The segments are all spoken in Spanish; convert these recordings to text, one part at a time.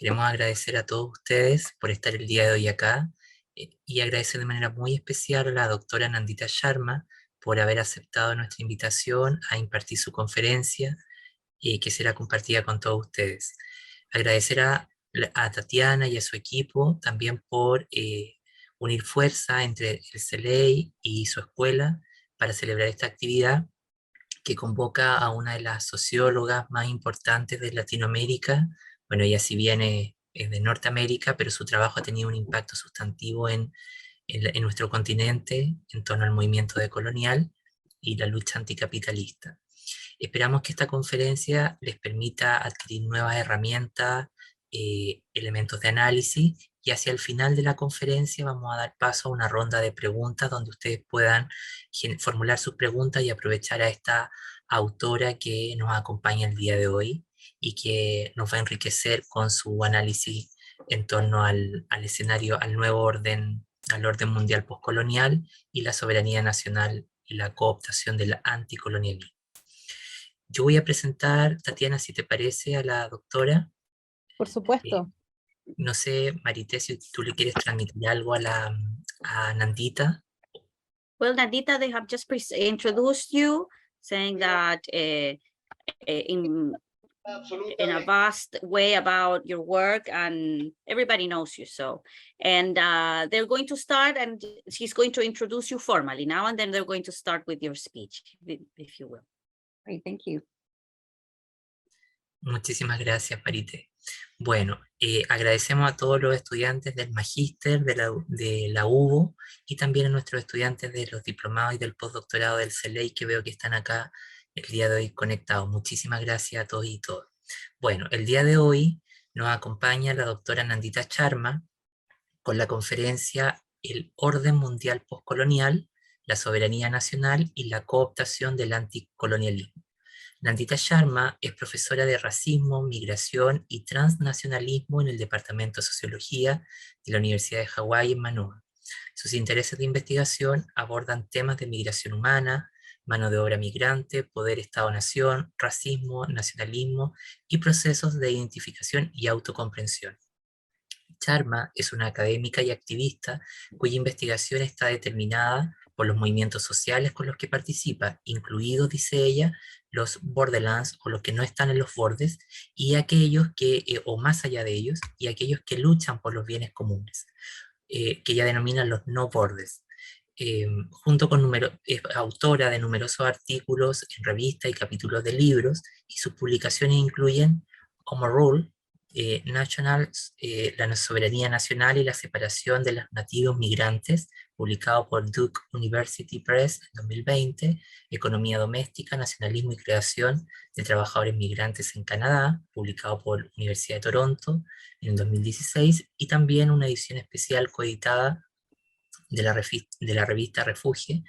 Queremos agradecer a todos ustedes por estar el día de hoy acá y agradecer de manera muy especial a la doctora Nandita Sharma por haber aceptado nuestra invitación a impartir su conferencia que será compartida con todos ustedes. Agradecer a Tatiana y a su equipo también por unir fuerza entre el CELEI y su escuela para celebrar esta actividad que convoca a una de las sociólogas más importantes de Latinoamérica. Bueno, ella si bien es de Norteamérica, pero su trabajo ha tenido un impacto sustantivo en nuestro continente en torno al movimiento decolonial y la lucha anticapitalista. Esperamos que esta conferencia les permita adquirir nuevas herramientas, elementos de análisis, y hacia el final de la conferencia vamos a dar paso a una ronda de preguntas donde ustedes puedan formular sus preguntas y aprovechar a esta autora que nos acompaña el día de hoy y que nos va a enriquecer con su análisis en torno al escenario, al orden mundial postcolonial y la soberanía nacional y la cooptación del anticolonialismo. Yo voy a presentar, Tatiana, si te parece, a la doctora. Por supuesto. No sé, Marité, si tú le quieres transmitir algo a Nandita. Well, Nandita, they have just introduced you, saying that in a vast way about your work, and everybody knows you. So, and they're going to start, and she's going to introduce you formally now, and then they're going to start with your speech, if you will. Great, thank you. Muchísimas gracias, Marité. Bueno, agradecemos a todos los estudiantes del Magíster, de la UBO, y también a nuestros estudiantes de los diplomados y del postdoctorado del CELEI, que veo que están acá el día de hoy conectados. Muchísimas gracias a todos y todas. Bueno, el día de hoy nos acompaña la doctora Nandita Sharma con la conferencia El Orden Mundial Postcolonial, la Soberanía Nacional y la Cooptación del Anticolonialismo. Nandita Sharma es profesora de Racismo, Migración y Transnacionalismo en el Departamento de Sociología de la Universidad de Hawái en Manoa. Sus intereses de investigación abordan temas de migración humana, mano de obra migrante, poder Estado-nación, racismo, nacionalismo y procesos de identificación y autocomprensión. Sharma es una académica y activista cuya investigación está determinada por los movimientos sociales con los que participa, incluidos, dice ella, los borderlands o los que no están en los bordes, y aquellos que, o más allá de ellos, y aquellos que luchan por los bienes comunes, que ella denomina los no bordes. Junto con es autora de numerosos artículos en revistas y capítulos de libros, y sus publicaciones incluyen Home Rule, National, la soberanía nacional y la separación de los nativos migrantes, publicado por Duke University Press en 2020, Economía doméstica, nacionalismo y creación de trabajadores migrantes en Canadá, publicado por Universidad de Toronto en 2016, y también una edición especial coeditada de la revista Refugio,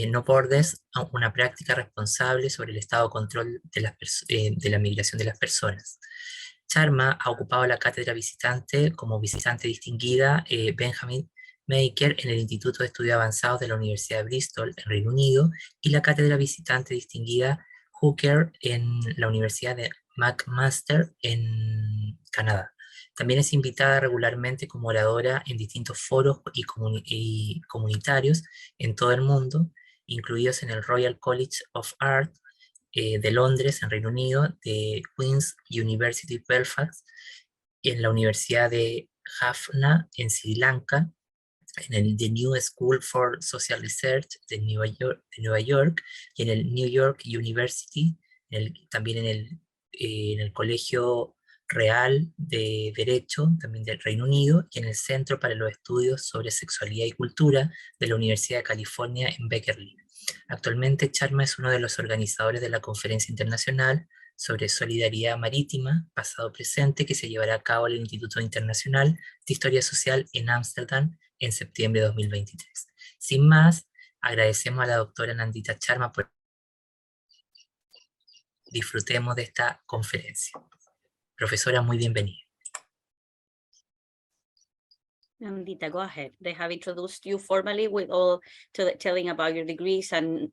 No Borders, una práctica responsable sobre el estado de control de la migración de las personas. Sharma ha ocupado la cátedra visitante como visitante distinguida Benjamin Maker en el Instituto de Estudios Avanzados de la Universidad de Bristol, en Reino Unido, y la cátedra visitante distinguida Hooker en la Universidad de McMaster en Canadá. También es invitada regularmente como oradora en distintos foros y comunitarios en todo el mundo, incluidos en el Royal College of Art de Londres, en Reino Unido, de Queen's University Belfast, en la Universidad de Jaffna, en Sri Lanka, en el The New School for Social Research de Nueva York, y en el New York University, también en el Colegio Real de Derecho, también del Reino Unido, y en el Centro para los Estudios sobre Sexualidad y Cultura de la Universidad de California en Berkeley. Actualmente Sharma es uno de los organizadores de la Conferencia Internacional sobre Solidaridad Marítima, pasado-presente, que se llevará a cabo en el Instituto Internacional de Historia Social en Ámsterdam en septiembre de 2023. Sin más, agradecemos a la doctora Nandita Sharma por disfrutemos de esta conferencia. Profesora, muy bienvenida. Nandita, go ahead. They have introduced you formally with all telling about your degrees and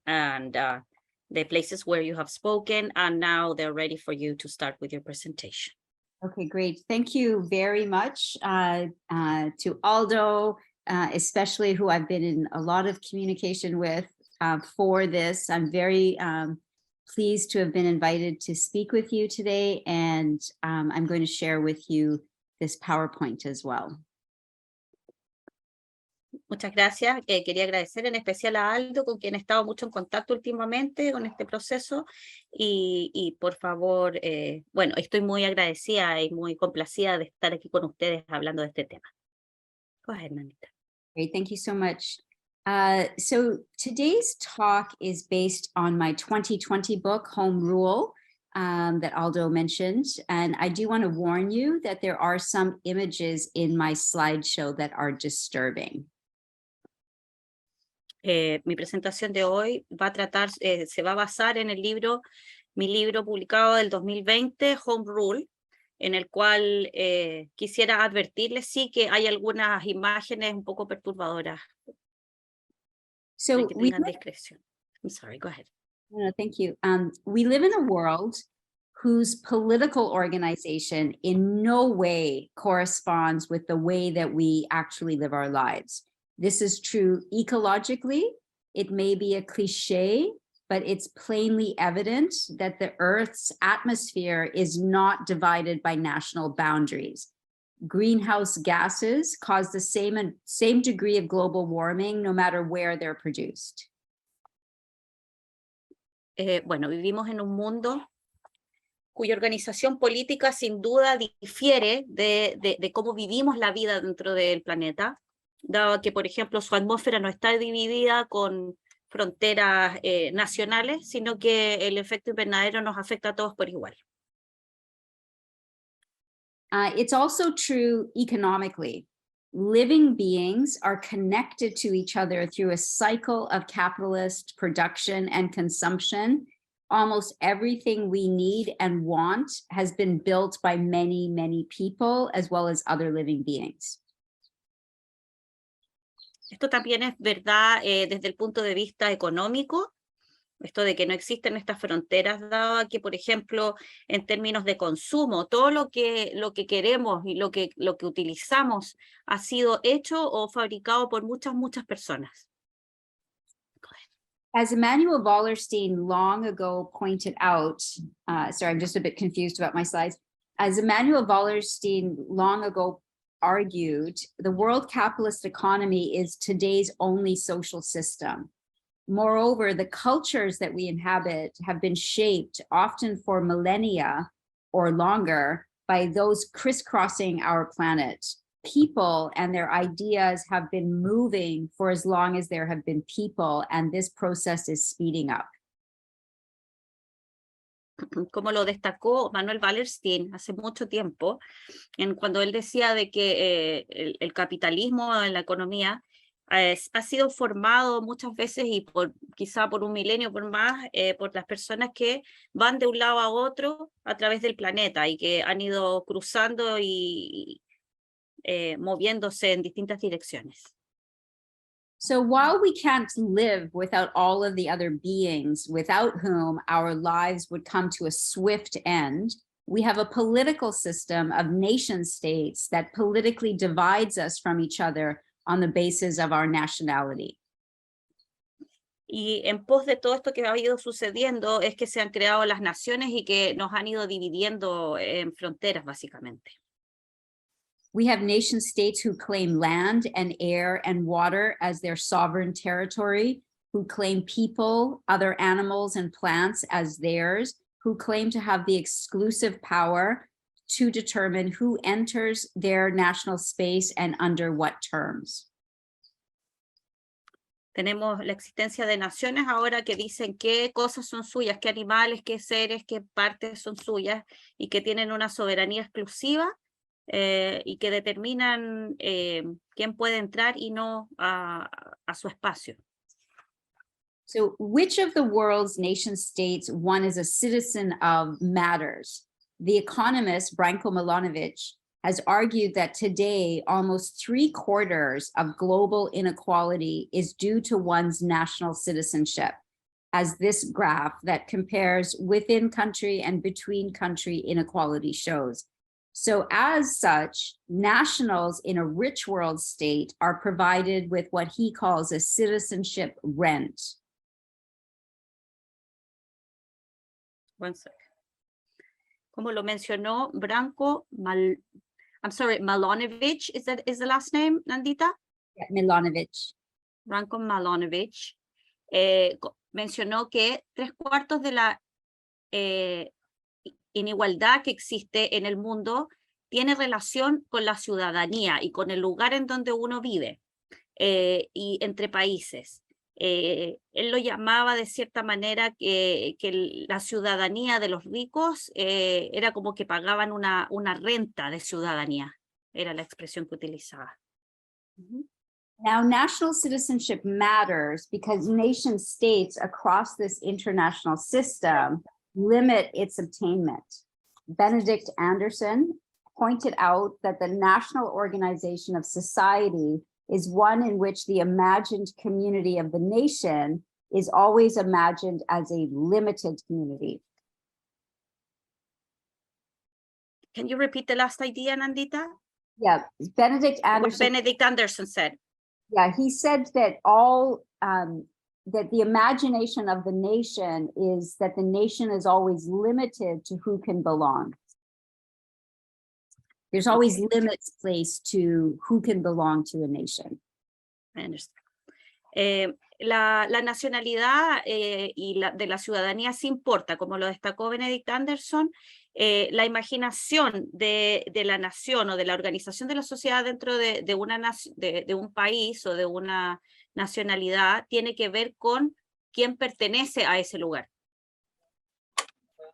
the places where you have spoken, and now they're ready for you to start with your presentation. Okay, great. Thank you very much to Aldo, especially who I've been in a lot of communication with for this. I'm very pleased to have been invited to speak with you today, and I'm going to share with you this PowerPoint as well. Muchas gracias. Quería agradecer en especial a Aldo, con quien he estado mucho en contacto últimamente con este proceso. Y por favor, bueno, estoy muy agradecida y muy complacida de estar aquí con ustedes hablando de este tema. Go ahead, Nandita. Great, thank you so much. So today's talk is based on my 2020 book, Home Rule, that Aldo mentioned. And I do want to warn you that there are some images in my slideshow that are disturbing. Mi presentación de hoy va a tratar, se va a basar en el libro, mi libro publicado del 2020, Home Rule, en el cual quisiera advertirles sí que hay algunas imágenes un poco perturbadoras. So que tengan discreción. I'm sorry, go ahead. No, thank you. We live in a world whose political organization in no way corresponds with the way that we actually live our lives. This is true ecologically. It may be a cliche, but it's plainly evident that the Earth's atmosphere is not divided by national boundaries. Greenhouse gases cause the same degree of global warming, no matter where they're produced. Bueno, vivimos en un mundo cuya organización política sin duda difiere de cómo vivimos la vida dentro del planeta, dado que, por ejemplo, su atmósfera no está dividida con fronteras nacionales, sino que el efecto invernadero nos afecta a todos por igual. It's also true economically. Living beings are connected to each other through a cycle of capitalist production and consumption. Almost everything we need and want has been built by many, many people, as well as other living beings. Esto también es verdad desde el punto de vista económico, esto de que no existen estas fronteras, dado que, por ejemplo, en términos de consumo, todo lo que queremos y lo que utilizamos ha sido hecho o fabricado por muchas personas. As Emanuel Wallerstein long ago pointed out, sorry, I'm just a bit confused about my slides. As Emanuel Wallerstein long ago argued, the world capitalist economy is today's only social system. Moreover, the cultures that we inhabit have been shaped, often for millennia or longer, by those crisscrossing our planet. People and their ideas have been moving for as long as there have been people, and this process is speeding up. Como lo destacó Manuel Wallerstein hace mucho tiempo, cuando él decía de que el capitalismo en la economía ha sido formado muchas veces y quizá por un milenio por más, por las personas que van de un lado a otro a través del planeta y que han ido cruzando y moviéndose en distintas direcciones. So while we can't live without all of the other beings without whom our lives would come to a swift end, we have a political system of nation states that politically divides us from each other on the basis of our nationality. Y en pos de todo esto que ha ido sucediendo es que se han creado las naciones y que nos han ido dividiendo en fronteras, básicamente. We have nation states who claim land and air and water as their sovereign territory, who claim people, other animals and plants as theirs, who claim to have the exclusive power to determine who enters their national space and under what terms. Tenemos la existencia de naciones ahora que dicen qué cosas son suyas, qué animales, qué seres, qué partes son suyas y que tienen una soberanía exclusiva y que determinan quién puede entrar y no a su espacio. So which of the world's nation states one is a citizen of matters? The economist Branko Milanovic has argued that today almost 3/4 of global inequality is due to one's national citizenship, as this graph that compares within country and between country inequality shows. So as such, nationals in a rich world state are provided with what he calls a citizenship rent. One sec. Como lo mencionó Branko Milanovic, is the last name, Nandita? Yeah, Milanovic. Branko Milanovic mencionó que 3/4 de la inigualdad que existe en el mundo tiene relación con la ciudadanía y con el lugar en donde uno vive y entre países. Él lo llamaba de cierta manera que la ciudadanía de los ricos era como que pagaban una renta de ciudadanía, era la expresión que utilizaba. Now, national citizenship matters because nation states across this international system limit its attainment. Benedict Anderson pointed out that the national organization of society is one in which the imagined community of the nation is always imagined as a limited community. Can you repeat the last idea, Nandita? Yeah, Benedict What Anderson. Benedict Anderson said. Yeah, he said that that the imagination of the nation is that the nation is always limited to who can belong. There's always limits placed to who can belong to a nation. I understand. La nacionalidad y de la ciudadanía sí importa, como lo destacó Benedict Anderson. La imaginación de la nación o de la organización de la sociedad dentro de un país o de una nacionalidad tiene que ver con quién pertenece a ese lugar.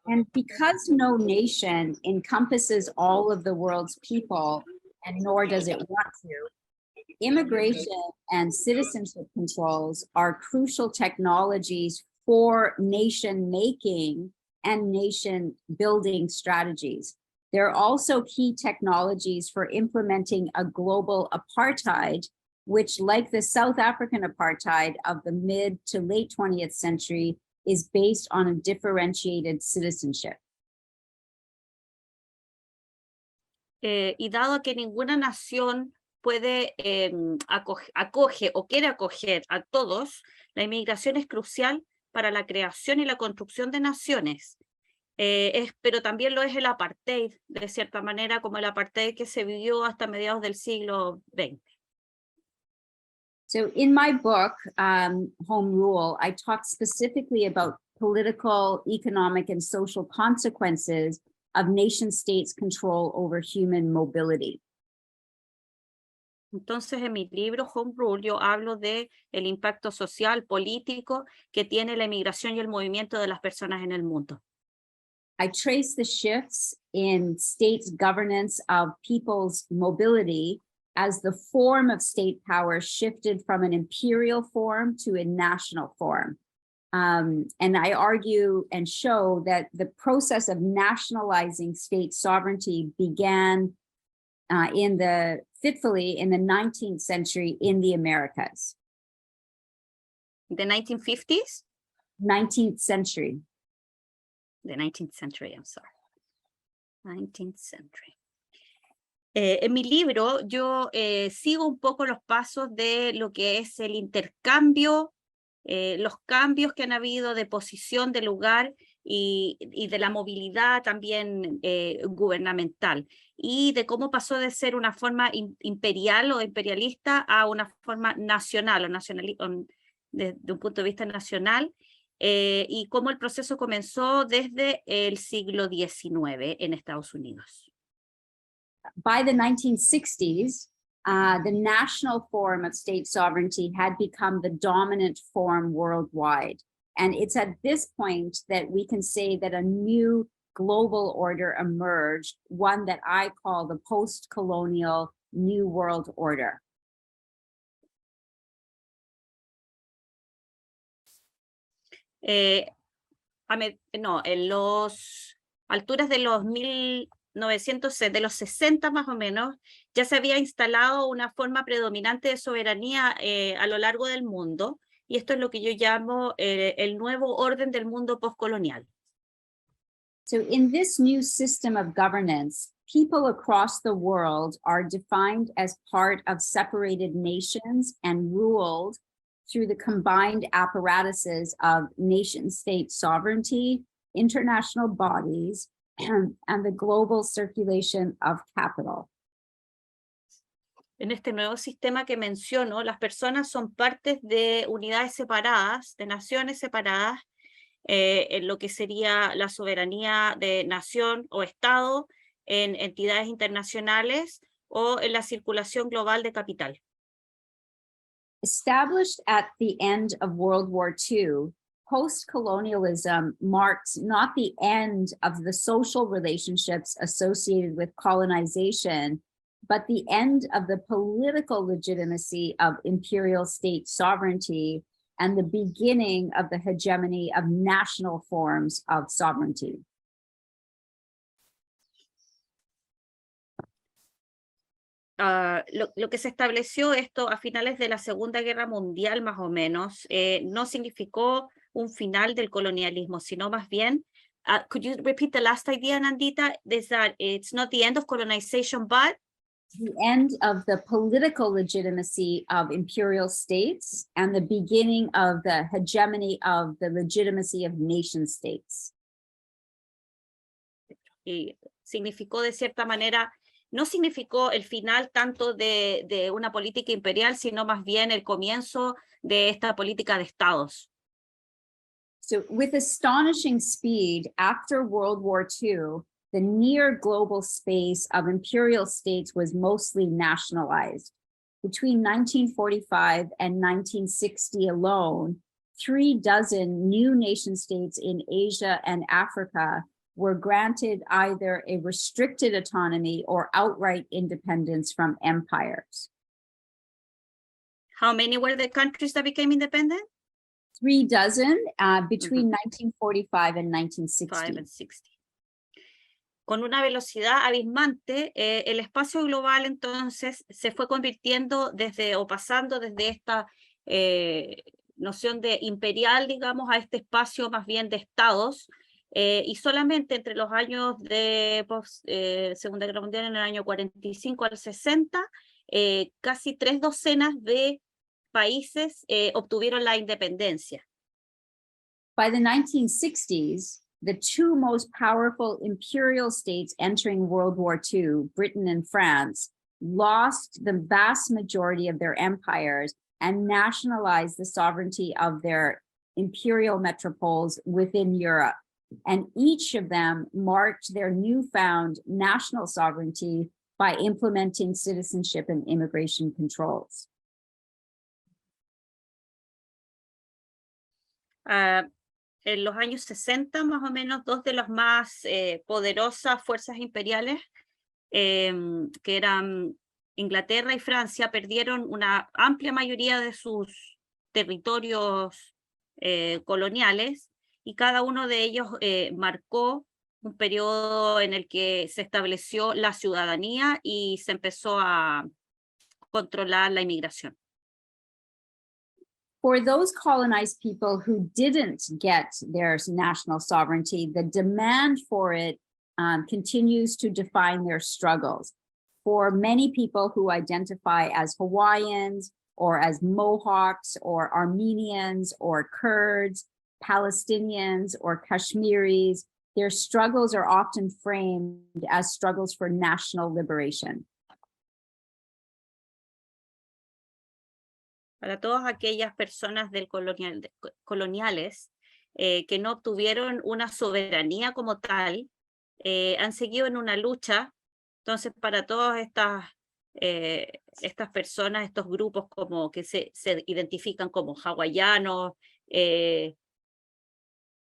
And because no nation encompasses all of the world's people, and nor does it want to, immigration and citizenship controls are crucial technologies for nation making and nation building strategies. They're also key technologies for implementing a global apartheid, which, like the South African apartheid of the mid to late 20th century, is based on a differentiated citizenship. Y dado que ninguna nación puede acoge o quiere acoger a todos, la inmigración es crucial para la creación y la construcción de naciones. Pero también lo es el apartheid, de cierta manera, como el apartheid que se vivió hasta mediados del siglo XX. So in my book, Home Rule, I talk specifically about political, economic, and social consequences of nation states' control over human mobility. Entonces, en mi libro Home Rule, yo hablo de el impacto social, político que tiene la inmigración y el movimiento de las personas en el mundo. I trace the shifts in states' governance of people's mobility as the form of state power shifted from an imperial form to a national form. And I argue and show that the process of nationalizing state sovereignty began fitfully in the 19th century in the Americas. The 1950s? 19th century. The 19th century, I'm sorry. 19th century. En mi libro yo sigo un poco los pasos de lo que es el intercambio, los cambios que han habido de posición, de lugar y de la movilidad también gubernamental, y de cómo pasó de ser una forma imperial o imperialista a una forma nacional o de un punto de vista nacional, y cómo el proceso comenzó desde el siglo XIX en Estados Unidos. By the 1960s, the national form of state sovereignty had become the dominant form worldwide. And it's at this point that we can say that a new global order emerged, one that I call the post-colonial New World Order. En los alturas de los 1900, de los 60 más o menos, ya se había instalado una forma predominante de soberanía a lo largo del mundo, y esto es lo que yo llamo el nuevo orden del mundo postcolonial. So in this new system of governance, people across the world are defined as part of separated nations and ruled through the combined apparatuses of nation-state sovereignty, international bodies, and the global circulation of capital. En este nuevo sistema que menciono, las personas son partes de unidades separadas, de naciones separadas, en lo que sería la soberanía de nación o Estado, en entidades internacionales o en la circulación global de capital. Established at the end of World War II, post-colonialism marks not the end of the social relationships associated with colonization, but the end of the political legitimacy of imperial state sovereignty and the beginning of the hegemony of national forms of sovereignty. Lo que se estableció esto a finales de la Segunda Guerra Mundial, más o menos, no significó un final del colonialismo, sino más bien, could you repeat the last idea, Nandita? Is that it's not the end of colonization, but the end of the political legitimacy of imperial states and the beginning of the hegemony of the legitimacy of nation states. Y significó de cierta manera, no significó el final tanto de una política imperial, sino más bien el comienzo de esta política de estados. So with astonishing speed, after World War II, the near global space of imperial states was mostly nationalized. Between 1945 and 1960 alone, 36 new nation states in Asia and Africa were granted either a restricted autonomy or outright independence from empires. How many were the countries that became independent? 36 between 1945 and 1960. Con una velocidad abismante, el espacio global entonces se fue convirtiendo pasando desde esta noción de imperial, digamos, a este espacio más bien de estados, y solamente entre los años de Segunda Guerra Mundial, en el año 45 al 60, casi 36 de países obtuvieron la independencia. By the 1960s, the two most powerful imperial states entering World War II, Britain and France, lost the vast majority of their empires and nationalized the sovereignty of their imperial metropoles within Europe. And each of them marked their newfound national sovereignty by implementing citizenship and immigration controls. En los años 60, más o menos, dos de las más poderosas fuerzas imperiales, que eran Inglaterra y Francia, perdieron una amplia mayoría de sus territorios coloniales, y cada uno de ellos marcó un periodo en el que se estableció la ciudadanía y se empezó a controlar la inmigración. For those colonized people who didn't get their national sovereignty, the demand for it continues to define their struggles. For many people who identify as Hawaiians or as Mohawks or Armenians or Kurds, Palestinians or Kashmiris, their struggles are often framed as struggles for national liberation. Para todas aquellas personas coloniales que no obtuvieron una soberanía como tal, han seguido en una lucha. Entonces, para todas estas personas, estos grupos como que se identifican como hawaianos,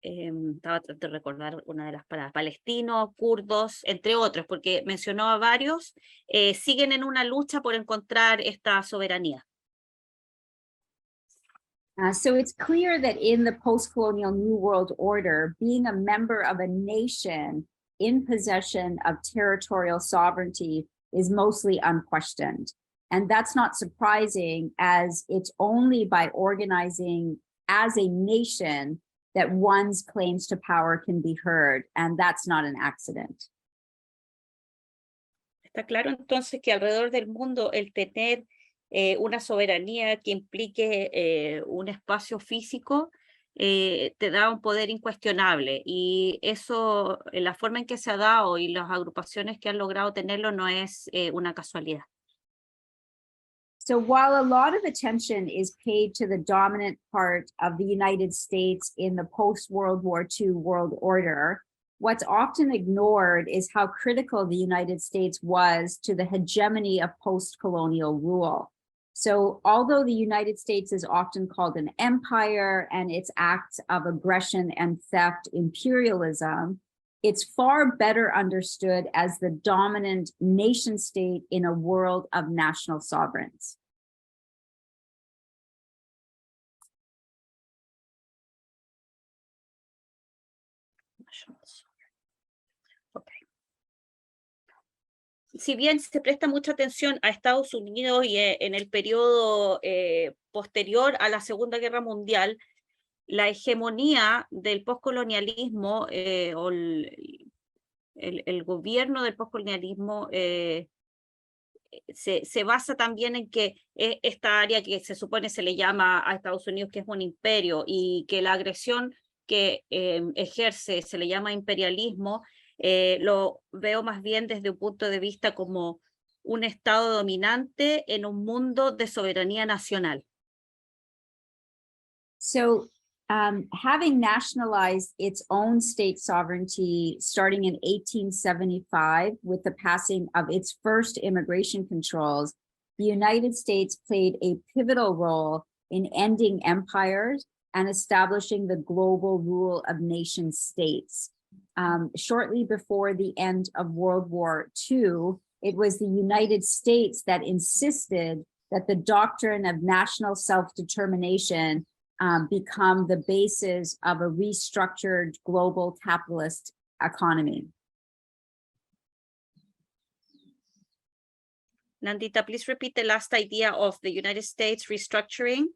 estaba tratando de recordar una de las palabras, palestinos, kurdos, entre otros, porque mencionó a varios, siguen en una lucha por encontrar esta soberanía. So it's clear that in the post-colonial New World Order, being a member of a nation in possession of territorial sovereignty is mostly unquestioned. And that's not surprising, as it's only by organizing as a nation that one's claims to power can be heard, and that's not an accident. Está claro entonces que alrededor del mundo el tener una soberanía que implique un espacio físico te da un poder incuestionable, y eso, la forma en que se ha dado y las agrupaciones que han logrado tenerlo no es una casualidad. So while a lot of attention is paid to the dominant part of the United States in the post-World War II world order, what's often ignored is how critical the United States was to the hegemony of post-colonial rule. So although the United States is often called an empire and its acts of aggression and theft imperialism, it's far better understood as the dominant nation state in a world of national sovereigns. Okay. Si bien se presta mucha atención a Estados Unidos y en el periodo posterior a la Segunda Guerra Mundial, la hegemonía del postcolonialismo o el gobierno del postcolonialismo se basa también en que esta área que se supone se le llama a Estados Unidos que es un imperio, y que la agresión que ejerce se le llama imperialismo, lo veo más bien desde un punto de vista como un estado dominante en un mundo de soberanía nacional. So having nationalized its own state sovereignty starting in 1875 with the passing of its first immigration controls, the United States played a pivotal role in ending empires and establishing the global rule of nation states. Shortly before the end of World War II, it was the United States that insisted that the doctrine of national self-determination become the basis of a restructured global capitalist economy. Nandita, please repeat the last idea of the United States restructuring.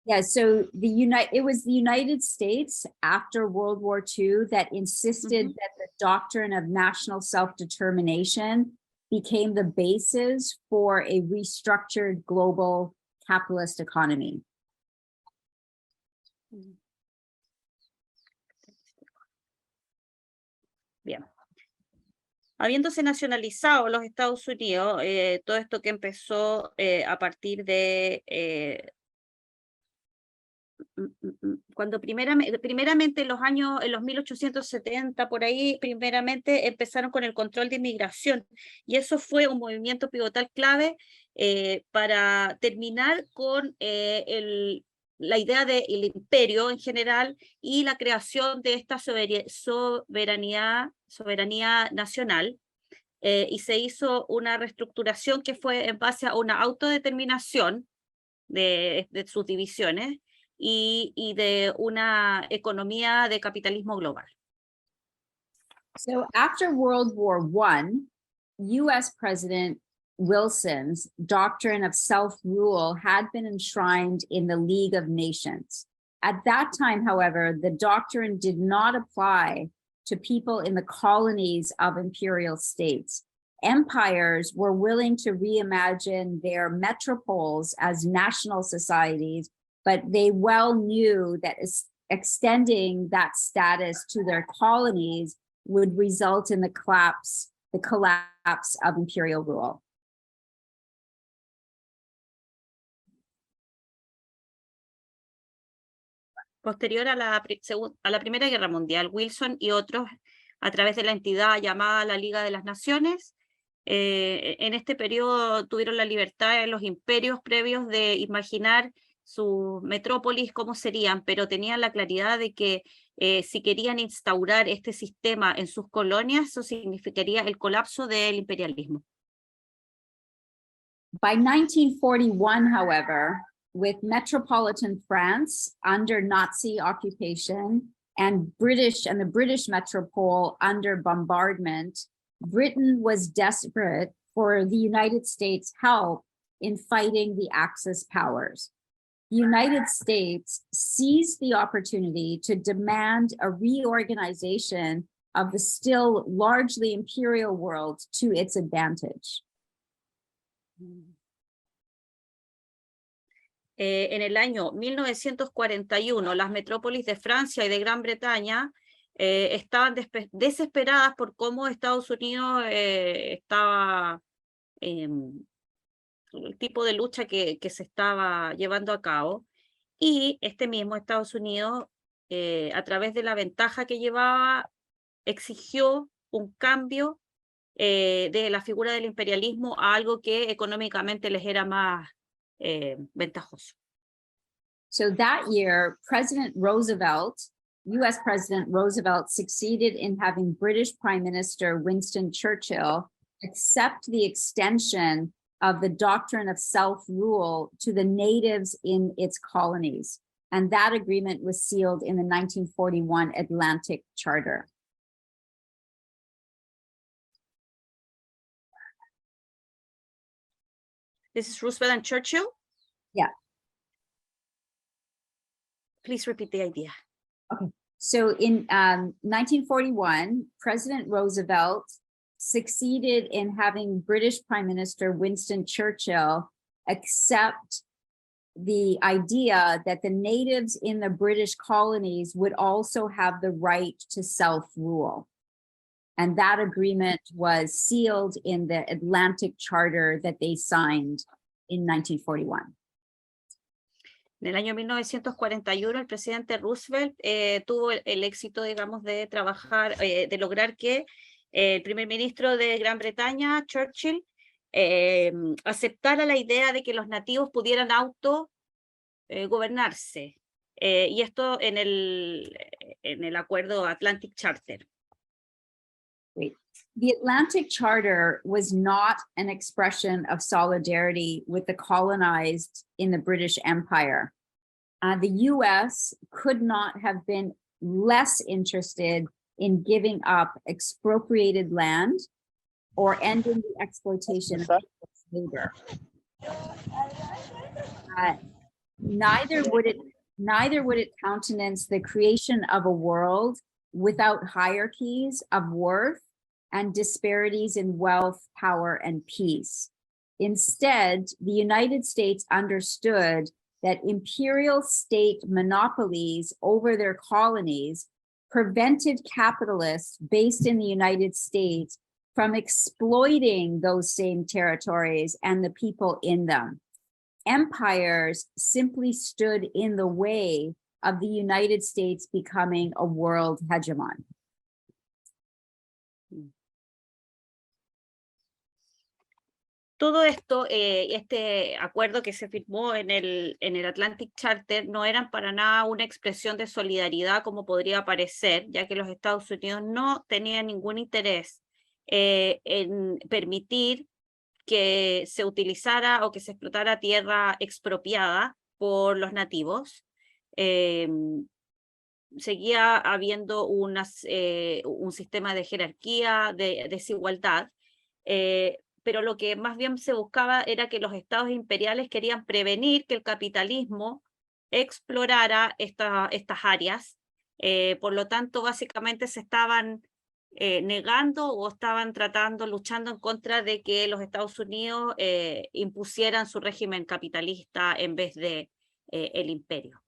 Yeah, so it was the United States after World War II that insisted that the doctrine of national self-determination became the basis for a restructured global capitalist economy. Bien. Habiéndose nacionalizado los Estados Unidos, todo esto que empezó a partir de cuando primeramente en los 1870, por ahí, primeramente empezaron con el control de inmigración, y eso fue un movimiento pivotal clave para terminar con la idea del imperio en general y la creación de esta soberanía nacional, y se hizo una reestructuración que fue en base a una autodeterminación de sus divisiones y de una economía de capitalismo global. So after World War I, US President Wilson's doctrine of self-rule had been enshrined in the League of Nations. At that time, however, the doctrine did not apply to people in the colonies of imperial states. Empires were willing to reimagine their metropoles as national societies, but they well knew that extending that status to their colonies would result in the collapse of imperial rule. Posterior a la Primera Guerra Mundial, Wilson y otros, a través de la entidad llamada la Liga de las Naciones, en este periodo tuvieron la libertad en los imperios previos de imaginar sus metrópolis cómo serían, pero tenían la claridad de que si querían instaurar este sistema en sus colonias, eso significaría el colapso del imperialismo. By 1941, however, with metropolitan France under Nazi occupation and the British metropole under bombardment, Britain was desperate for the United States' help in fighting the Axis powers. The United States seized the opportunity to demand a reorganization of the still largely imperial world to its advantage. En el año 1941, las metrópolis de Francia y de Gran Bretaña estaban desesperadas por cómo Estados Unidos estaba, el tipo de lucha que se estaba llevando a cabo, y este mismo Estados Unidos, a través de la ventaja que llevaba, exigió un cambio de la figura del imperialismo a algo que económicamente les era más ventajoso. So that year, US President Roosevelt succeeded in having British Prime Minister Winston Churchill accept the extension of the doctrine of self-rule to the natives in its colonies. And that agreement was sealed in the 1941 Atlantic Charter. This is Roosevelt and Churchill? Yeah. Please repeat the idea. Okay. So in 1941, President Roosevelt succeeded in having British Prime Minister Winston Churchill accept the idea that the natives in the British colonies would also have the right to self-rule. And that agreement was sealed in the Atlantic Charter that they signed in 1941. En el año 1941, el presidente Roosevelt tuvo el éxito, digamos, de trabajar, de lograr que el primer ministro de Gran Bretaña, Churchill, aceptara la idea de que los nativos pudieran gobernarse. Y esto en el acuerdo Atlantic Charter. Wait. The Atlantic Charter was not an expression of solidarity with the colonized in the British Empire. The US could not have been less interested in giving up expropriated land or ending the exploitation of labor. Neither would it countenance the creation of a world without hierarchies of worth and disparities in wealth, power, and peace. Instead, the United States understood that imperial state monopolies over their colonies prevented capitalists based in the United States from exploiting those same territories and the people in them. Empires simply stood in the way of the United States becoming a world hegemon. Todo esto, este acuerdo que se firmó en el Atlantic Charter, no eran para nada una expresión de solidaridad como podría parecer, ya que los Estados Unidos no tenían ningún interés en permitir que se utilizara o que se explotara tierra expropiada por los nativos. Seguía habiendo un sistema de jerarquía, de desigualdad, pero lo que más bien se buscaba era que los estados imperiales querían prevenir que el capitalismo explorara estas áreas. Por lo tanto, básicamente se estaban negando o estaban luchando en contra de que los Estados Unidos impusieran su régimen capitalista en vez de el imperio.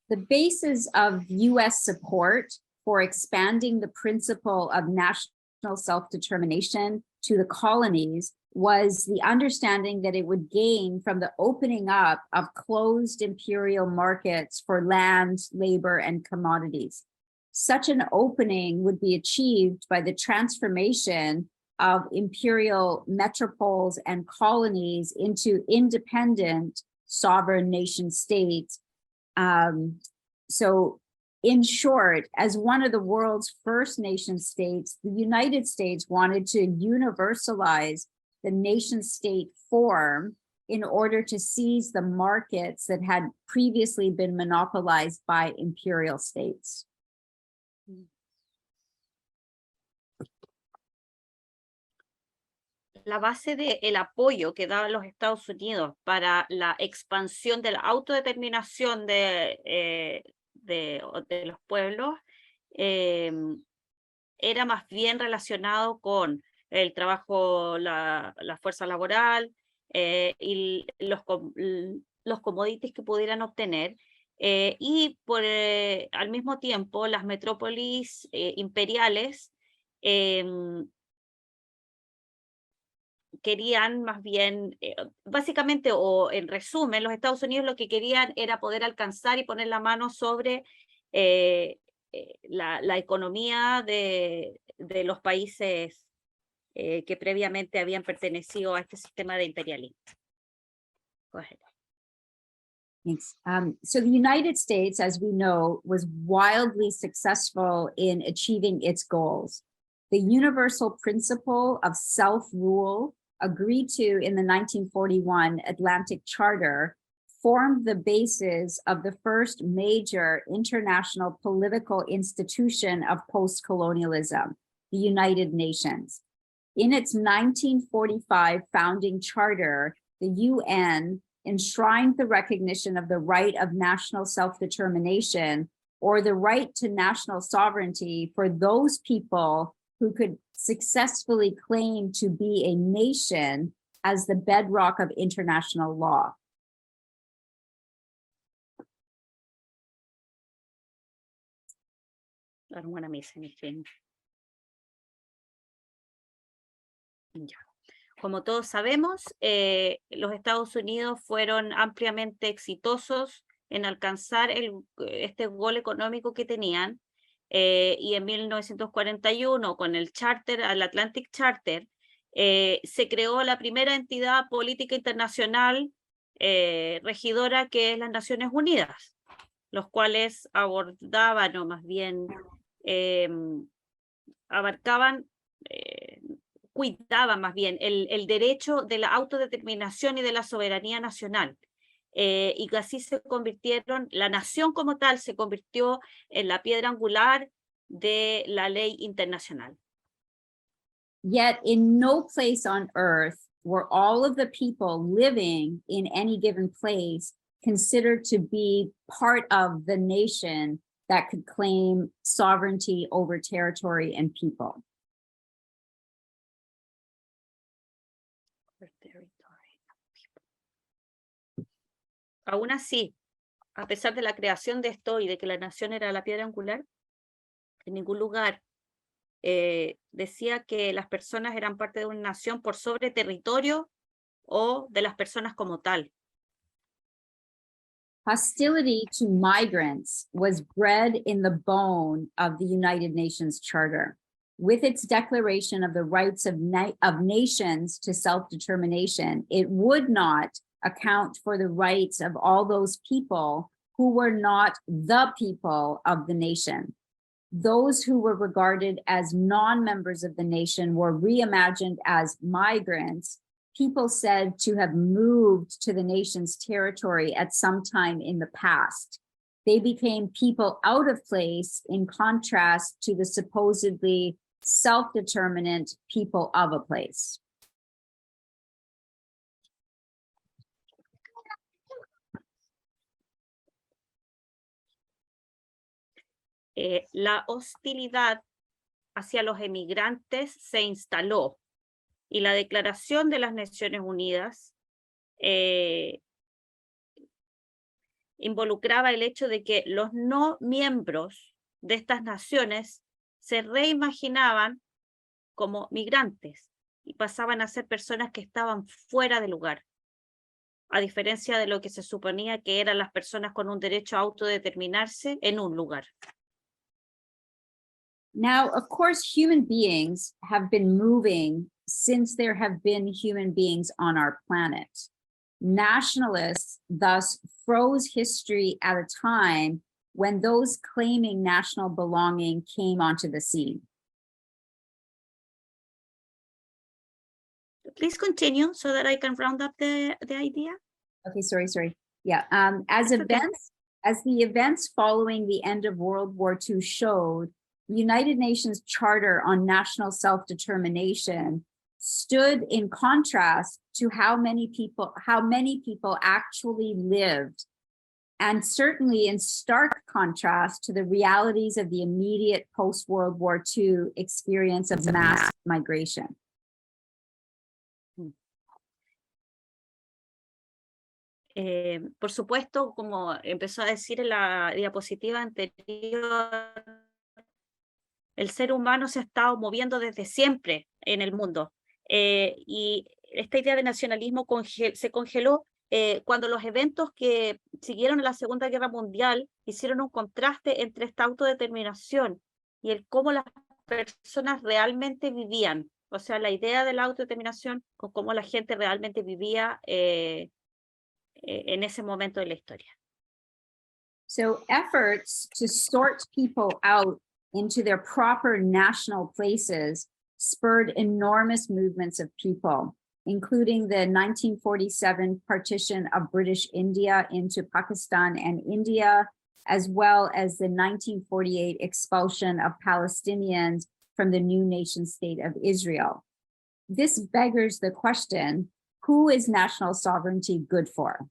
The basis of US support for expanding the principle of national self-determination to the colonies was the understanding that it would gain from the opening up of closed imperial markets for land, labor, and commodities. Such an opening would be achieved by the transformation of imperial metropoles and colonies into independent sovereign nation states. So in short, as one of the world's first nation states, the United States wanted to universalize the nation state form in order to seize the markets that had previously been monopolized by imperial states. La base del apoyo que daban los Estados Unidos para la expansión de la autodeterminación de los pueblos era más bien relacionado con el trabajo, la fuerza laboral y los commodities que pudieran obtener. Y al mismo tiempo las metrópolis imperiales querían más bien, básicamente, o en resumen, los Estados Unidos lo que querían era poder alcanzar y poner la mano sobre la economía de los países que previamente habían pertenecido a este sistema de imperialismo. Go ahead. Thanks. So the United States, as we know, was wildly successful in achieving its goals. The universal principle of self-rule agreed to in the 1941 Atlantic Charter formed the basis of the first major international political institution of post-colonialism, the United Nations. In its 1945 founding charter, the UN enshrined the recognition of the right of national self-determination or the right to national sovereignty for those people who could successfully claim to be a nation as the bedrock of international law. I don't want to miss anything. Ya. Como todos sabemos, los Estados Unidos fueron ampliamente exitosos en alcanzar este gol económico que tenían, y en 1941, con el Atlantic Charter, se creó la primera entidad política internacional regidora, que es las Naciones Unidas, los cuales abordaban, o más bien abarcaban, cuidaban más bien el derecho de la autodeterminación y de la soberanía nacional. Y que así se convirtieron, la nación como tal se convirtió en la piedra angular de la ley internacional. Yet in no place on earth were all of the people living in any given place considered to be part of the nation that could claim sovereignty over territory and people. Aún así, a pesar de la creación de esto y de que la nación era la piedra angular, en ningún lugar decía que las personas eran parte de una nación por sobre territorio o de las personas como tal. Hostility to migrants was bred in the bone of the United Nations Charter. With its declaration of the rights of nations to self-determination, it would not account for the rights of all those people who were not the people of the nation. Those who were regarded as non-members of the nation were reimagined as migrants, people said to have moved to the nation's territory at some time in the past. They became people out of place in contrast to the supposedly self-determinant people of a place. La hostilidad hacia los emigrantes se instaló y la Declaración de las Naciones Unidas involucraba el hecho de que los no miembros de estas naciones se reimaginaban como migrantes y pasaban a ser personas que estaban fuera de lugar, a diferencia de lo que se suponía que eran las personas con un derecho a autodeterminarse en un lugar. Now, of course, human beings have been moving since there have been human beings on our planet. Nationalists thus froze history at a time when those claiming national belonging came onto the scene. Please continue so that I can round up the idea. Okay, sorry. Yeah, as the events following the end of World War II showed, the United Nations Charter on National Self-Determination stood in contrast to how many people actually lived, and certainly in stark contrast to the realities of the immediate post-World War II experience of mass migration. Por supuesto, como empezó a decir en la diapositiva anterior, el ser humano se ha estado moviendo desde siempre en el mundo. Y esta idea de nacionalismo se congeló cuando los eventos que siguieron la Segunda Guerra Mundial hicieron un contraste entre esta autodeterminación y el cómo las personas realmente vivían. O sea, la idea de la autodeterminación con cómo la gente realmente vivía en ese momento de la historia. So efforts to sort people out into their proper national places spurred enormous movements of people, including the 1947 partition of British India into Pakistan and India, as well as the 1948 expulsion of Palestinians from the new nation state of Israel. This beggars the question, who is national sovereignty good for?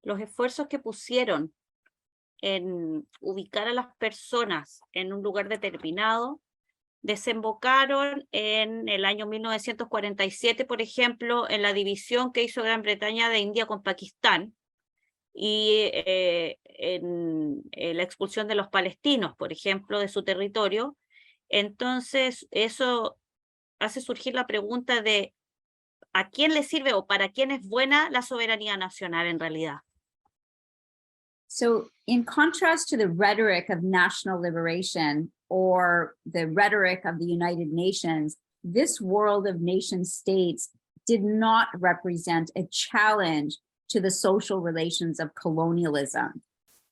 Los esfuerzos que pusieron en ubicar a las personas en un lugar determinado desembocaron en el año 1947, por ejemplo, en la división que hizo Gran Bretaña de India con Pakistán y en la expulsión de los palestinos, por ejemplo, de su territorio. Entonces, eso hace surgir la pregunta de ¿a quién le sirve o para quién es buena la soberanía nacional en realidad? So in contrast to the rhetoric of national liberation or the rhetoric of the United Nations, this world of nation states did not represent a challenge to the social relations of colonialism.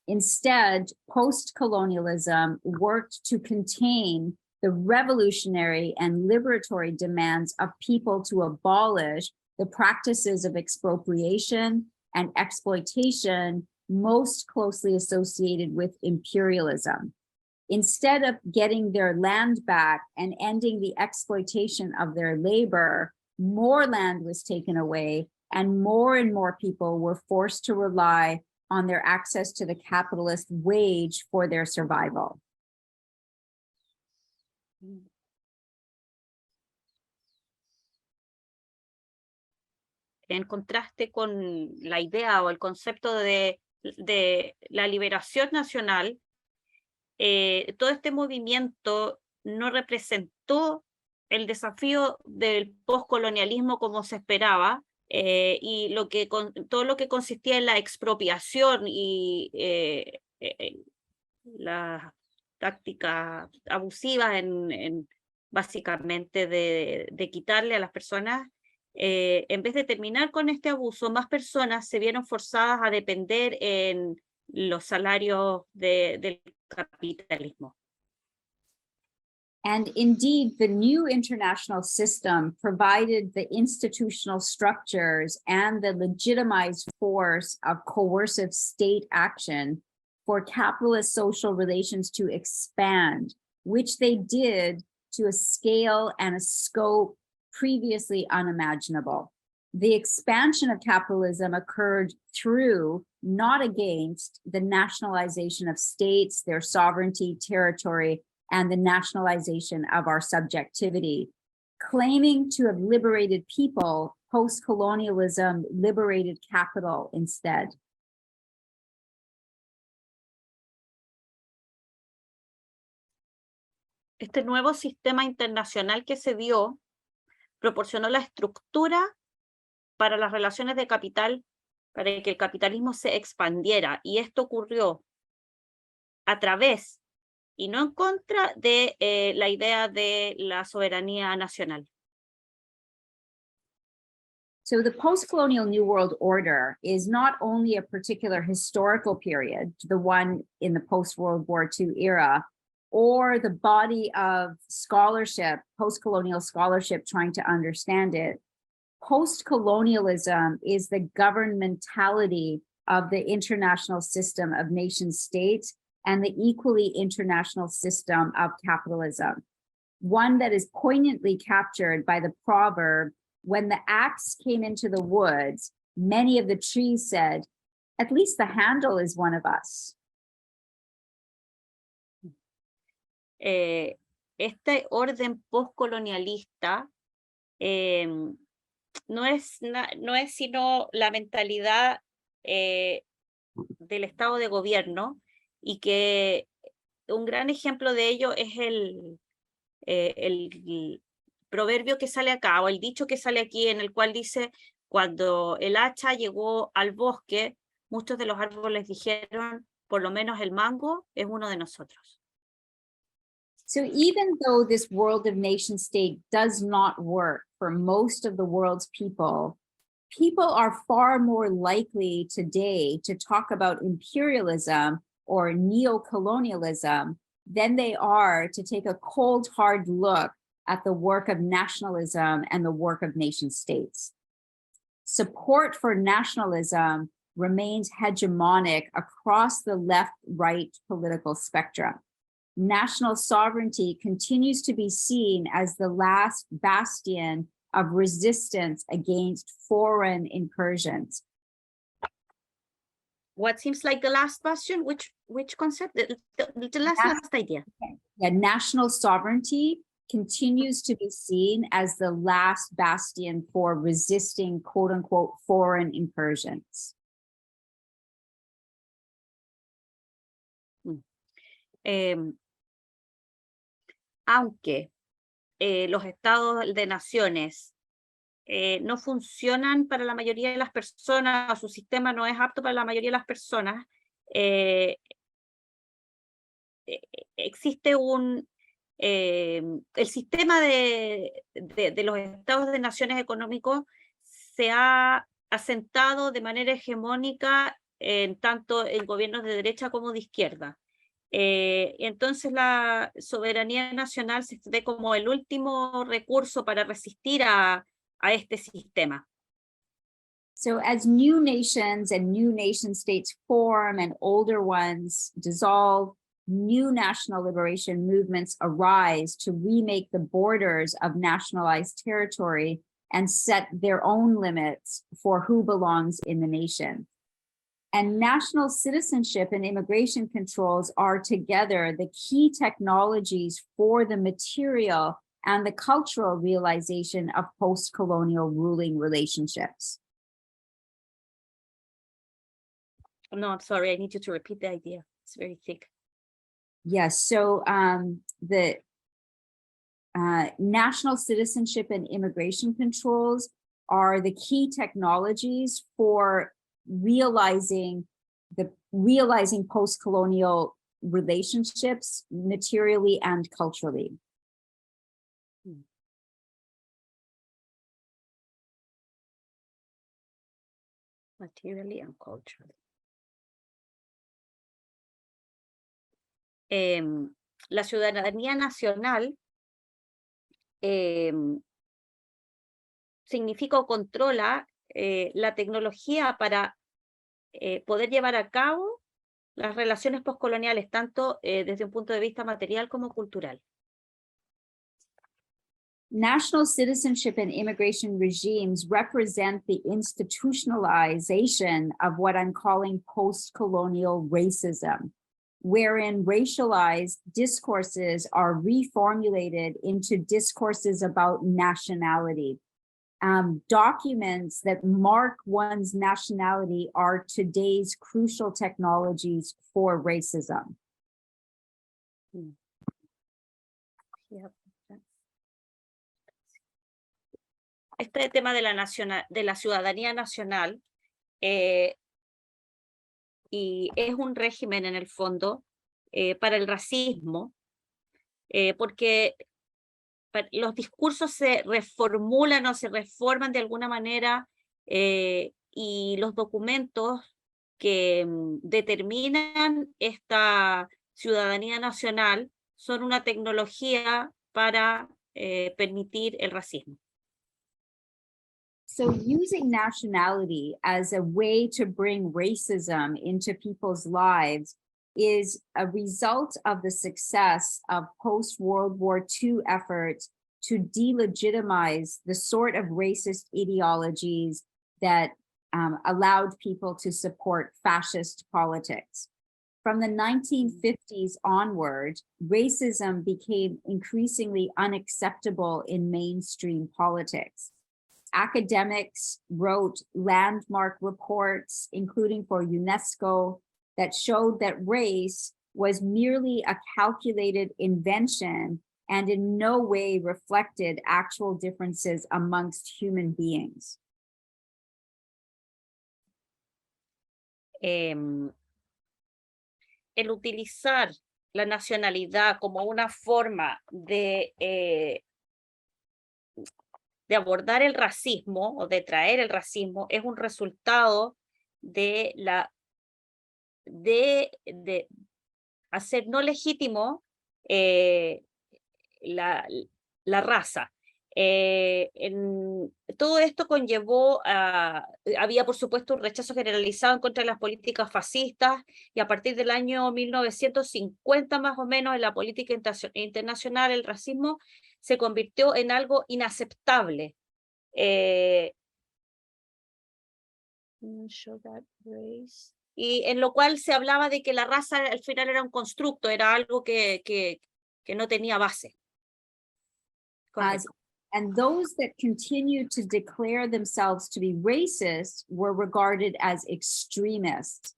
Instead, post-colonialism worked to contain the revolutionary and liberatory demands of people to abolish the practices of expropriation and exploitation most closely associated with imperialism. Instead of getting their land back and ending the exploitation of their labor, more land was taken away and more people were forced to rely on their access to the capitalist wage for their survival. En contraste con la idea o el concepto de la liberación nacional, todo este movimiento no representó el desafío del postcolonialismo como se esperaba, y todo lo que consistía en la expropiación y las tácticas abusivas básicamente de quitarle a las personas. En vez de terminar con este abuso, más personas se vieron forzadas a depender en los salarios del capitalismo. And indeed, the new international system provided the institutional structures and the legitimized force of coercive state action for capitalist social relations to expand, which they did to a scale and a scope previously unimaginable. The expansion of capitalism occurred through, not against, the nationalization of states, their sovereignty, territory, and the nationalization of our subjectivity. Claiming to have liberated people, post-colonialism liberated capital instead. Este nuevo sistema internacional que se dio proporcionó la estructura para las relaciones de capital, para que el capitalismo se expandiera, y esto ocurrió a través y no en contra de la idea de la soberanía nacional. So the post-colonial New World Order is not only a particular historical period, the one in the post-World War II era, or the body of scholarship, post-colonial scholarship trying to understand it. Post-colonialism is the governmentality of the international system of nation states and the equally international system of capitalism, one that is poignantly captured by the proverb, when the axe came into the woods, many of the trees said, at least the handle is one of us. este orden postcolonialista no es sino la mentalidad del Estado de gobierno, y que un gran ejemplo de ello es el proverbio que sale acá, o el dicho que sale aquí, en el cual dice: cuando el hacha llegó al bosque, muchos de los árboles dijeron, por lo menos el mango es uno de nosotros. So even though this world of nation state does not work for most of the world's people, people are far more likely today to talk about imperialism or neocolonialism than they are to take a cold, hard look at the work of nationalism and the work of nation states. Support for nationalism remains hegemonic across the left-right political spectrum. National sovereignty continues to be seen as the last bastion of resistance against foreign incursions. What seems like the last bastion? Which concept? The last idea. Yeah, national sovereignty continues to be seen as the last bastion for resisting, quote unquote, foreign incursions. Aunque los estados de naciones no funcionan para la mayoría de las personas, o su sistema no es apto para la mayoría de las personas, existe el sistema de los estados de naciones económicos se ha asentado de manera hegemónica tanto en gobiernos de derecha como de izquierda. Entonces la soberanía nacional se ve como el último recurso para resistir a este sistema. So as new nations and new nation states form and older ones dissolve, new national liberation movements arise to remake the borders of nationalized territory and set their own limits for who belongs in the nation. And national citizenship and immigration controls are together the key technologies for the material and the cultural realization of post-colonial ruling relationships. No, I'm sorry, I need you to repeat the idea. It's very thick. Yes, so the national citizenship and immigration controls are the key technologies for realizing post-colonial relationships materially and culturally. Materially and culturally. La ciudadanía nacional significa o controla la tecnología para poder llevar a cabo las relaciones postcoloniales, tanto desde un punto de vista material como cultural. National citizenship and immigration regimes represent the institutionalization of what I'm calling post-colonial racism, wherein racialized discourses are reformulated into discourses about nationality. Documents that mark one's nationality are today's crucial technologies for racism. Yep. Este tema de la ciudadanía nacional y es un régimen en el fondo para el racismo, porque los discursos se reformulan o se reforman de alguna manera y los documentos que determinan esta ciudadanía nacional son una tecnología para permitir el racismo. So using nationality as a way to bring racism into people's lives is a result of the success of post-World War II efforts to delegitimize the sort of racist ideologies that allowed people to support fascist politics. From the 1950s onward, racism became increasingly unacceptable in mainstream politics. Academics wrote landmark reports, including for UNESCO, that showed that race was merely a calculated invention and in no way reflected actual differences amongst human beings. El utilizar la nacionalidad como una forma de abordar el racismo o de traer el racismo es un resultado de hacer no legítimo la raza. Todo esto conllevó había por supuesto un rechazo generalizado en contra de las políticas fascistas, y a partir del año 1950 más o menos en la política internacional el racismo se convirtió en algo inaceptable. Y en lo cual se hablaba de que la raza al final era un constructo, era algo que no tenía base. And those that continued to declare themselves to be racist were regarded as extremists.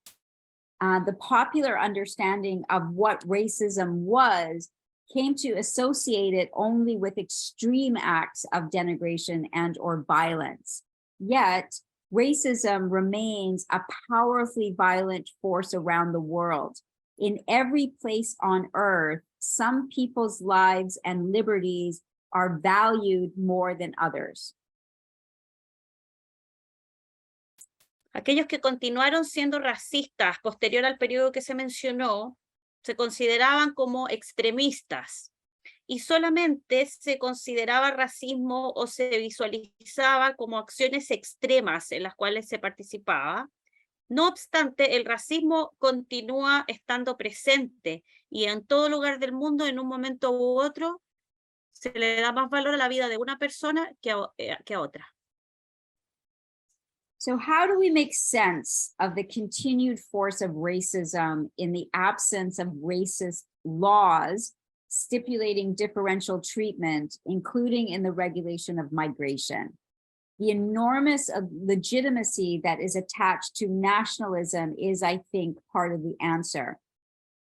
The popular understanding of what racism was came to associate it only with extreme acts of denigration and or violence. Yet, racism remains a powerfully violent force around the world. In every place on earth, some people's lives and liberties are valued more than others. Aquellos que continuaron siendo racistas posterior al periodo que se mencionó se consideraban como extremistas, y solamente se consideraba racismo o se visualizaba como acciones extremas en las cuales se participaba. No obstante, el racismo continúa estando presente, y en todo lugar del mundo, en un momento u otro, se le da más valor a la vida de una persona que a otra. So how do we make sense of the continued force of racism in the absence of racist laws stipulating differential treatment, including in the regulation of migration? The enormous legitimacy that is attached to nationalism is, I think, part of the answer.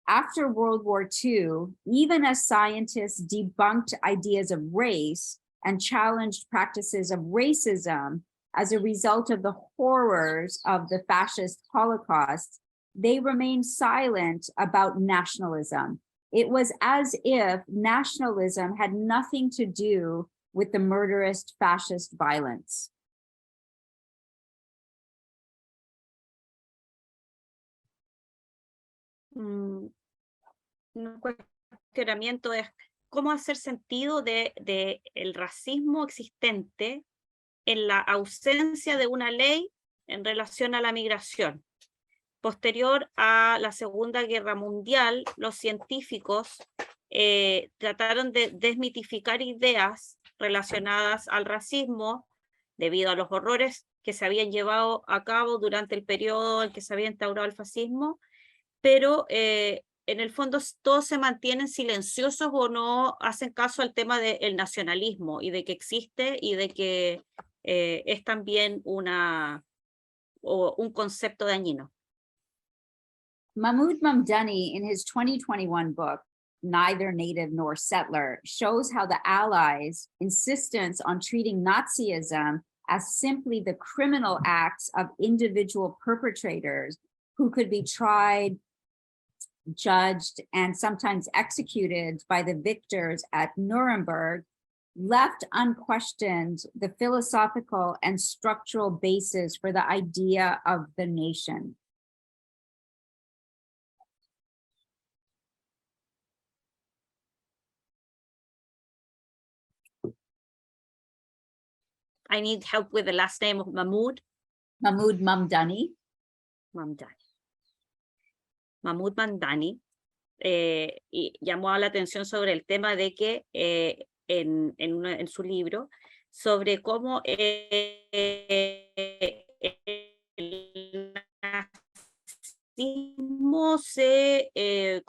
After World War II, even as scientists debunked ideas of race and challenged practices of racism as a result of the horrors of the fascist Holocaust, they remained silent about nationalism. It was as if nationalism had nothing to do with the murderous fascist violence. Un cuestionamiento es cómo hacer sentido de el racismo existente en la ausencia de una ley en relación a la migración. Posterior a la Segunda Guerra Mundial, los científicos trataron de desmitificar ideas relacionadas al racismo debido a los horrores que se habían llevado a cabo durante el periodo en que se había instaurado el fascismo, pero en el fondo todos se mantienen silenciosos o no hacen caso al tema del nacionalismo y de que existe y de que es también un concepto dañino. Mahmoud Mamdani, in his 2021 book, Neither Native Nor Settler, shows how the Allies' insistence on treating Nazism as simply the criminal acts of individual perpetrators who could be tried, judged, and sometimes executed by the victors at Nuremberg, left unquestioned the philosophical and structural basis for the idea of the nation. I need help with the last name of Mahmoud. Mahmoud Mamdani. Mahmoud Mamdani y llamó la atención sobre el tema de que en su libro, sobre cómo el nazismo se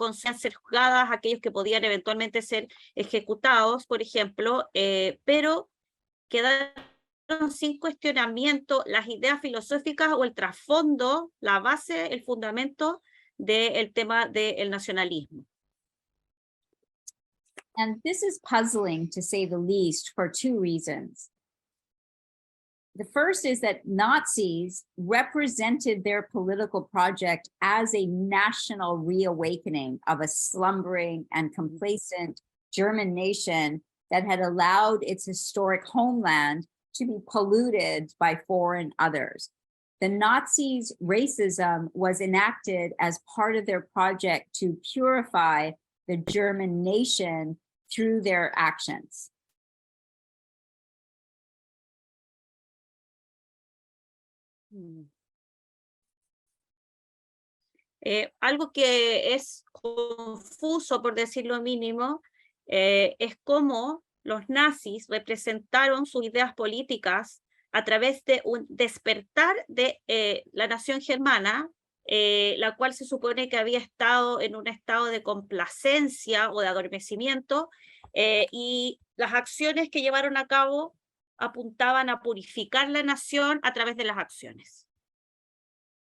conseguían ser juzgadas, aquellos que podían eventualmente ser ejecutados, por ejemplo, pero quedaron sin cuestionamiento las ideas filosóficas o el trasfondo, la base, el fundamento del tema del nacionalismo. And this is puzzling, to say the least, for two reasons. The first is that Nazis represented their political project as a national reawakening of a slumbering and complacent German nation that had allowed its historic homeland to be polluted by foreign others. The Nazis' racism was enacted as part of their project to purify the German nation through their actions. Algo que es confuso, por decirlo mínimo, es cómo los nazis representaron sus ideas políticas a través de un despertar de la nación germana, la cual se supone que había estado en un estado de complacencia o de adormecimiento, y las acciones que llevaron a cabo apuntaban a purificar la nación a través de las acciones.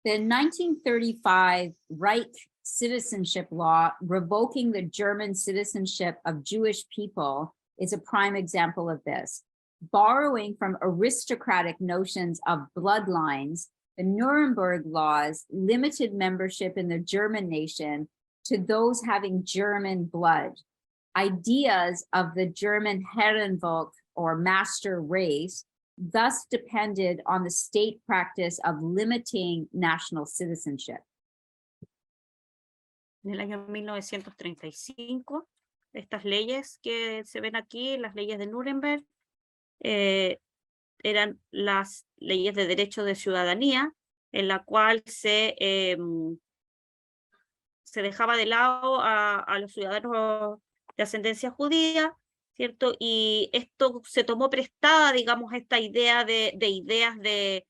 The 1935 Reich citizenship law revoking the German citizenship of Jewish people is a prime example of this. Borrowing from aristocratic notions of bloodlines, the Nuremberg laws limited membership in the German nation to those having German blood. Ideas of the German Herrenvolk or master race thus depended on the state practice of limiting national citizenship. En el año 1935, estas leyes que se ven aquí, las leyes de Nuremberg, eran las leyes de derecho de ciudadanía, en la cual se dejaba de lado a los ciudadanos de ascendencia judía, ¿cierto? Y esto se tomó prestada, digamos, esta idea de ideas de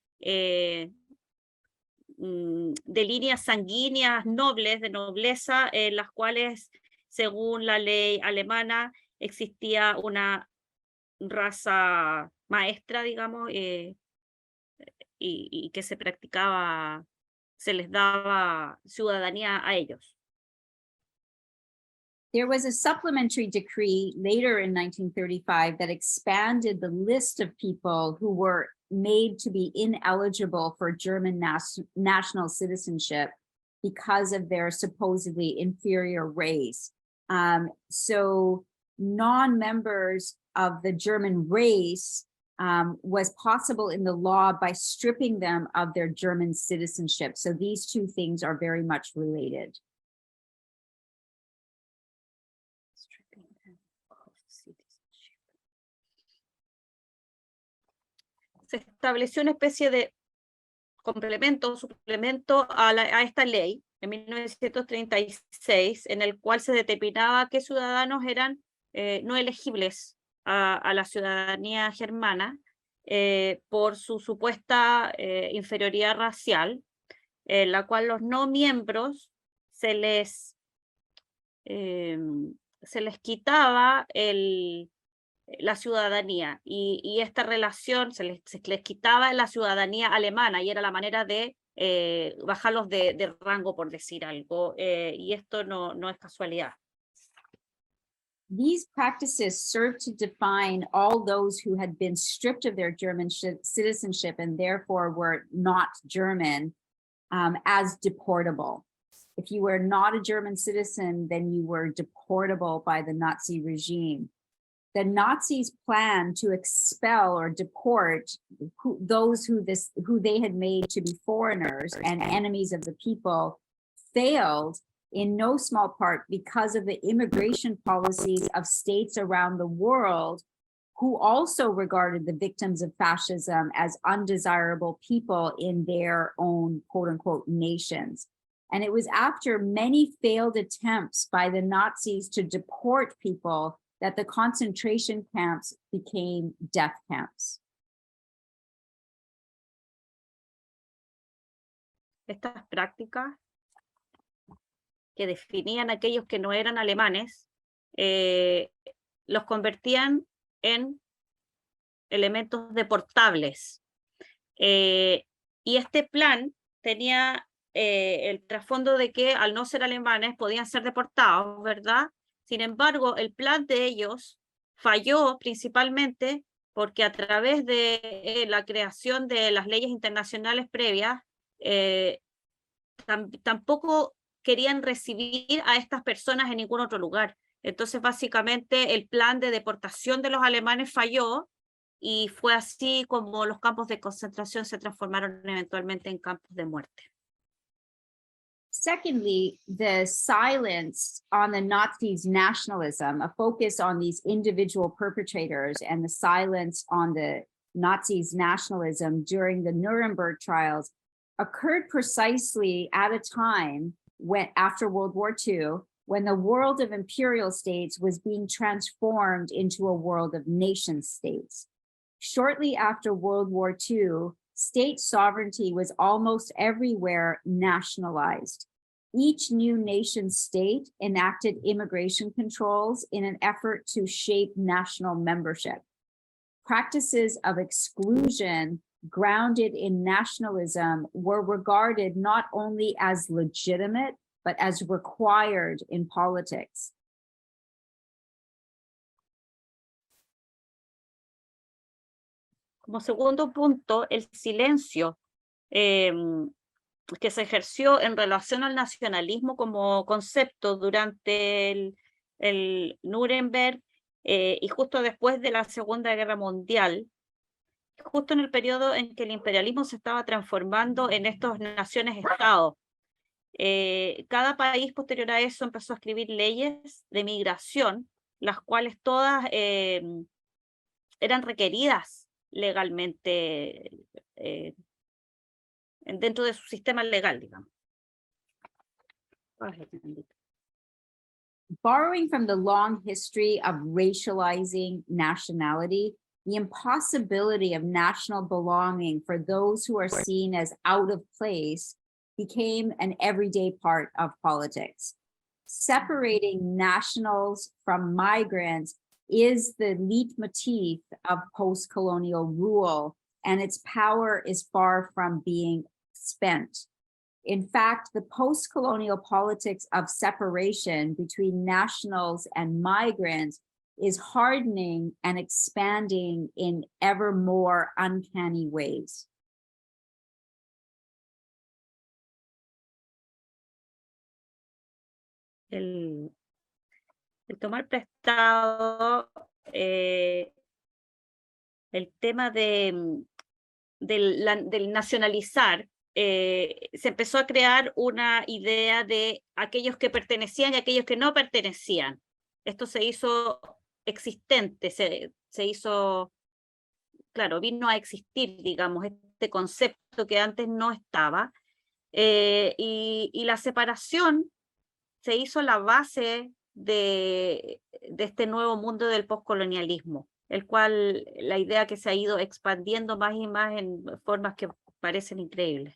líneas sanguíneas nobles, de nobleza, en las cuales, según la ley alemana, existía una raza maestra, digamos, y que se practicaba, se les daba ciudadanía a ellos. There was a supplementary decree later in 1935 that expanded the list of people who were made to be ineligible for German national citizenship because of their supposedly inferior race. So non-members of the German race was possible in the law by stripping them of their German citizenship. So these two things are very much related. Se estableció una especie de complemento, suplemento a esta ley en 1936, en el cual se determinaba que ciudadanos eran no elegibles a la ciudadanía germana por su supuesta inferioridad racial, en la cual los no miembros se les quitaba la ciudadanía, y esta relación se les quitaba la ciudadanía alemana, y era la manera de bajarlos de rango, por decir algo, y esto no es casualidad. These practices served to define all those who had been stripped of their German citizenship and therefore were not German as deportable. If you were not a German citizen, then you were deportable by the Nazi regime. The Nazis planned to expel or deport those who they had made to be foreigners and enemies of the people failed in no small part because of the immigration policies of states around the world who also regarded the victims of fascism as undesirable people in their own quote unquote nations. And it was after many failed attempts by the Nazis to deport people that the concentration camps became death camps. Estas prácticas que definían a aquellos que no eran alemanes, los convertían en elementos deportables. Y este plan tenía el trasfondo de que al no ser alemanes podían ser deportados, ¿verdad? Sin embargo, el plan de ellos falló principalmente porque a través de la creación de las leyes internacionales previas, tampoco querían recibir a estas personas en ningún otro lugar. Entonces, básicamente, el plan de deportación de los alemanes falló, y fue así como los campos de concentración se transformaron eventualmente en campos de muerte. Secondly, the silence on the Nazis' nationalism, a focus on these individual perpetrators, and the silence on the Nazis' nationalism during the Nuremberg trials occurred precisely at a time when, after World War II, when the world of imperial states was being transformed into a world of nation states. Shortly after World War II, state sovereignty was almost everywhere nationalized. Each new nation state enacted immigration controls in an effort to shape national membership. Practices of exclusion grounded in nationalism were regarded not only as legitimate, but as required in politics. Como segundo punto, el silencio que se ejerció en relación al nacionalismo como concepto durante el Nuremberg y justo después de la Segunda Guerra Mundial, justo en el periodo en que el imperialismo se estaba transformando en estas naciones-estado. Cada país posterior a eso empezó a escribir leyes de migración, las cuales todas eran requeridas legalmente dentro de su sistema legal, digamos. Borrowing from the long history of racializing nationality, the impossibility of national belonging for those who are seen as out of place became an everyday part of politics. Separating nationals from migrants is the leitmotif of post-colonial rule, and its power is far from being spent. In fact, the post-colonial politics of separation between nationals and migrants is hardening and expanding in ever more uncanny ways. El tomar prestado el tema del nacionalizar, se empezó a crear una idea de aquellos que pertenecían y aquellos que no pertenecían. Esto se hizo existente, se hizo, claro, vino a existir, digamos, este concepto que antes no estaba, y la separación se hizo la base de este nuevo mundo del postcolonialismo, el cual la idea que se ha ido expandiendo más y más en formas que parecen increíbles.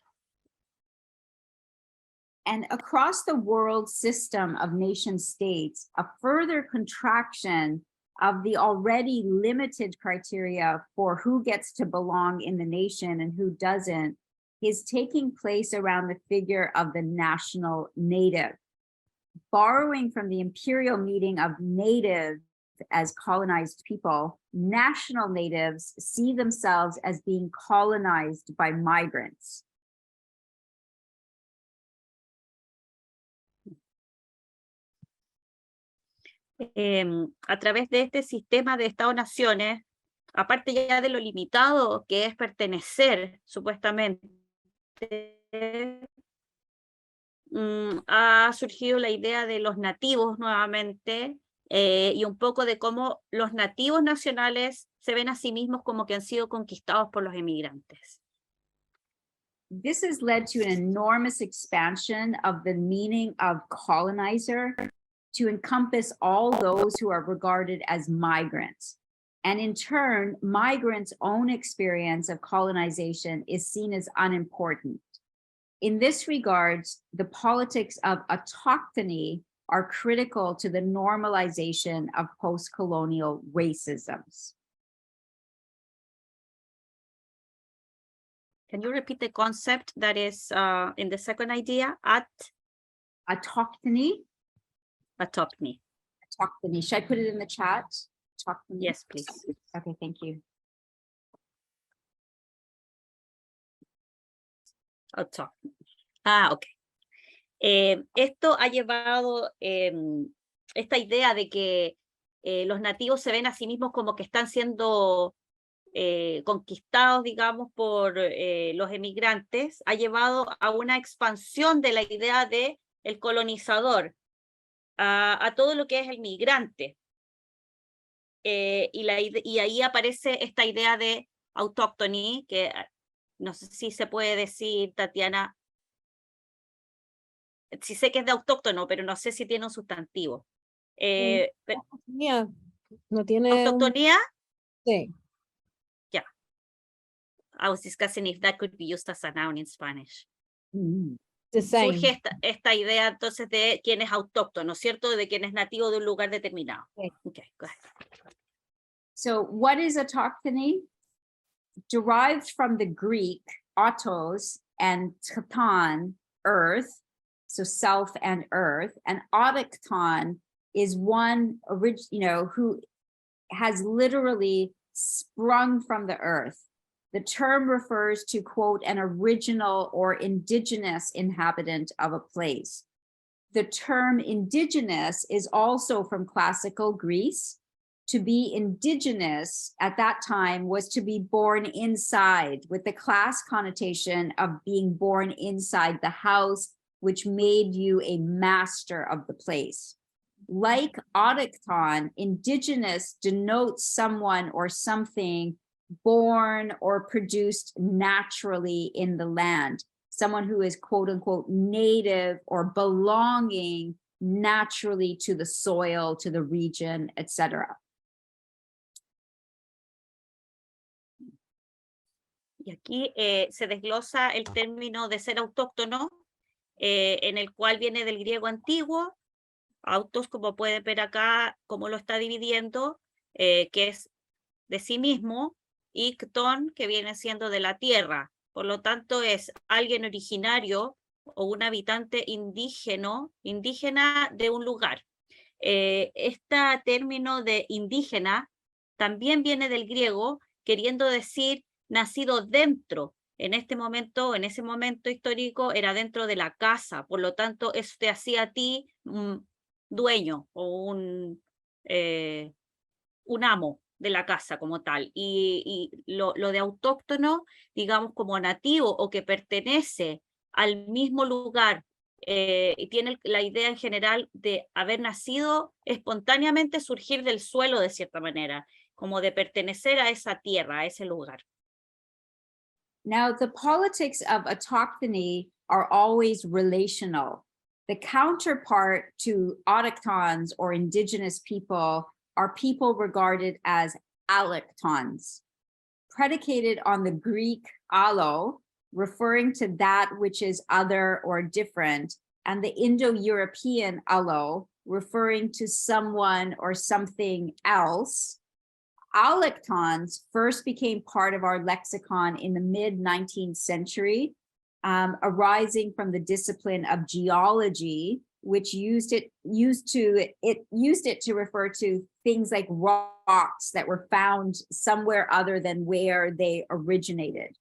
And across the world system of nation states, a further contraction of the already limited criteria for who gets to belong in the nation and who doesn't is taking place around the figure of the national native. Borrowing from the imperial meaning of native as colonized people, national natives see themselves as being colonized by migrants. A través de este sistema de Estado-naciones, aparte ya de lo limitado que es pertenecer, supuestamente, ha surgido la idea de los nativos nuevamente, y un poco de cómo los nativos nacionales se ven a sí mismos como que han sido conquistados por los emigrantes. This has led to an enormous expansion of the meaning of colonizer to encompass all those who are regarded as migrants. And in turn, migrants' own experience of colonization is seen as unimportant. In this regard, the politics of autochthony are critical to the normalization of post-colonial racisms. Can you repeat the concept that is in the second idea? Autochthony. Autochthony. Autochthony. Should I put it in the chat? Autochthony. Yes, please. Okay, thank you. Autochthony. Ok. Esto ha llevado esta idea de que los nativos se ven a sí mismos como que están siendo conquistados, digamos, por los emigrantes, ha llevado a una expansión de la idea de el colonizador a todo lo que es el migrante. Y ahí aparece esta idea de autóctone, que no sé si se puede decir, Tatiana, sí sé que es de autóctono, pero no sé si tiene un sustantivo. No tiene... ¿Autoctonía? Sí. Yeah. I was discussing if that could be used as a noun in Spanish. The same. Surge esta idea entonces de quién es autóctono, ¿cierto? De quién es nativo de un lugar determinado. Okay, go ahead. So what is autochthony? Derived from the Greek autos and kton, earth, so self and earth, and autochthon is one who has literally sprung from the earth. The term refers to, quote, an original or indigenous inhabitant of a place. The term indigenous is also from classical Greece. To be indigenous at that time was to be born inside, with the class connotation of being born inside the house, which made you a master of the place. Like autochthon, indigenous denotes someone or something born or produced naturally in the land, someone who is quote unquote native or belonging naturally to the soil, to the region, etc. Y aquí se desglosa el término de ser autóctono, en el cual viene del griego antiguo, autos, como pueden ver acá, como lo está dividiendo, que es de sí mismo, y kton, que viene siendo de la tierra. Por lo tanto, es alguien originario o un habitante indígena de un lugar. Este término de indígena también viene del griego, queriendo decir nacido dentro. En ese momento histórico, era dentro de la casa. Por lo tanto, eso te hacía a ti un dueño o un amo de la casa como tal. Y lo de autóctono, digamos, como nativo o que pertenece al mismo lugar, y tiene la idea en general de haber nacido espontáneamente, surgir del suelo de cierta manera, como de pertenecer a esa tierra, a ese lugar. Now, the politics of autochthony are always relational. The counterpart to autochtons or indigenous people are people regarded as allochtons, predicated on the Greek allo, referring to that which is other or different, and the Indo-European allo, referring to someone or something else. Allochtons first became part of our lexicon in the mid-19th century, arising from the discipline of geology, which used it to refer to things like rocks that were found somewhere other than where they originated.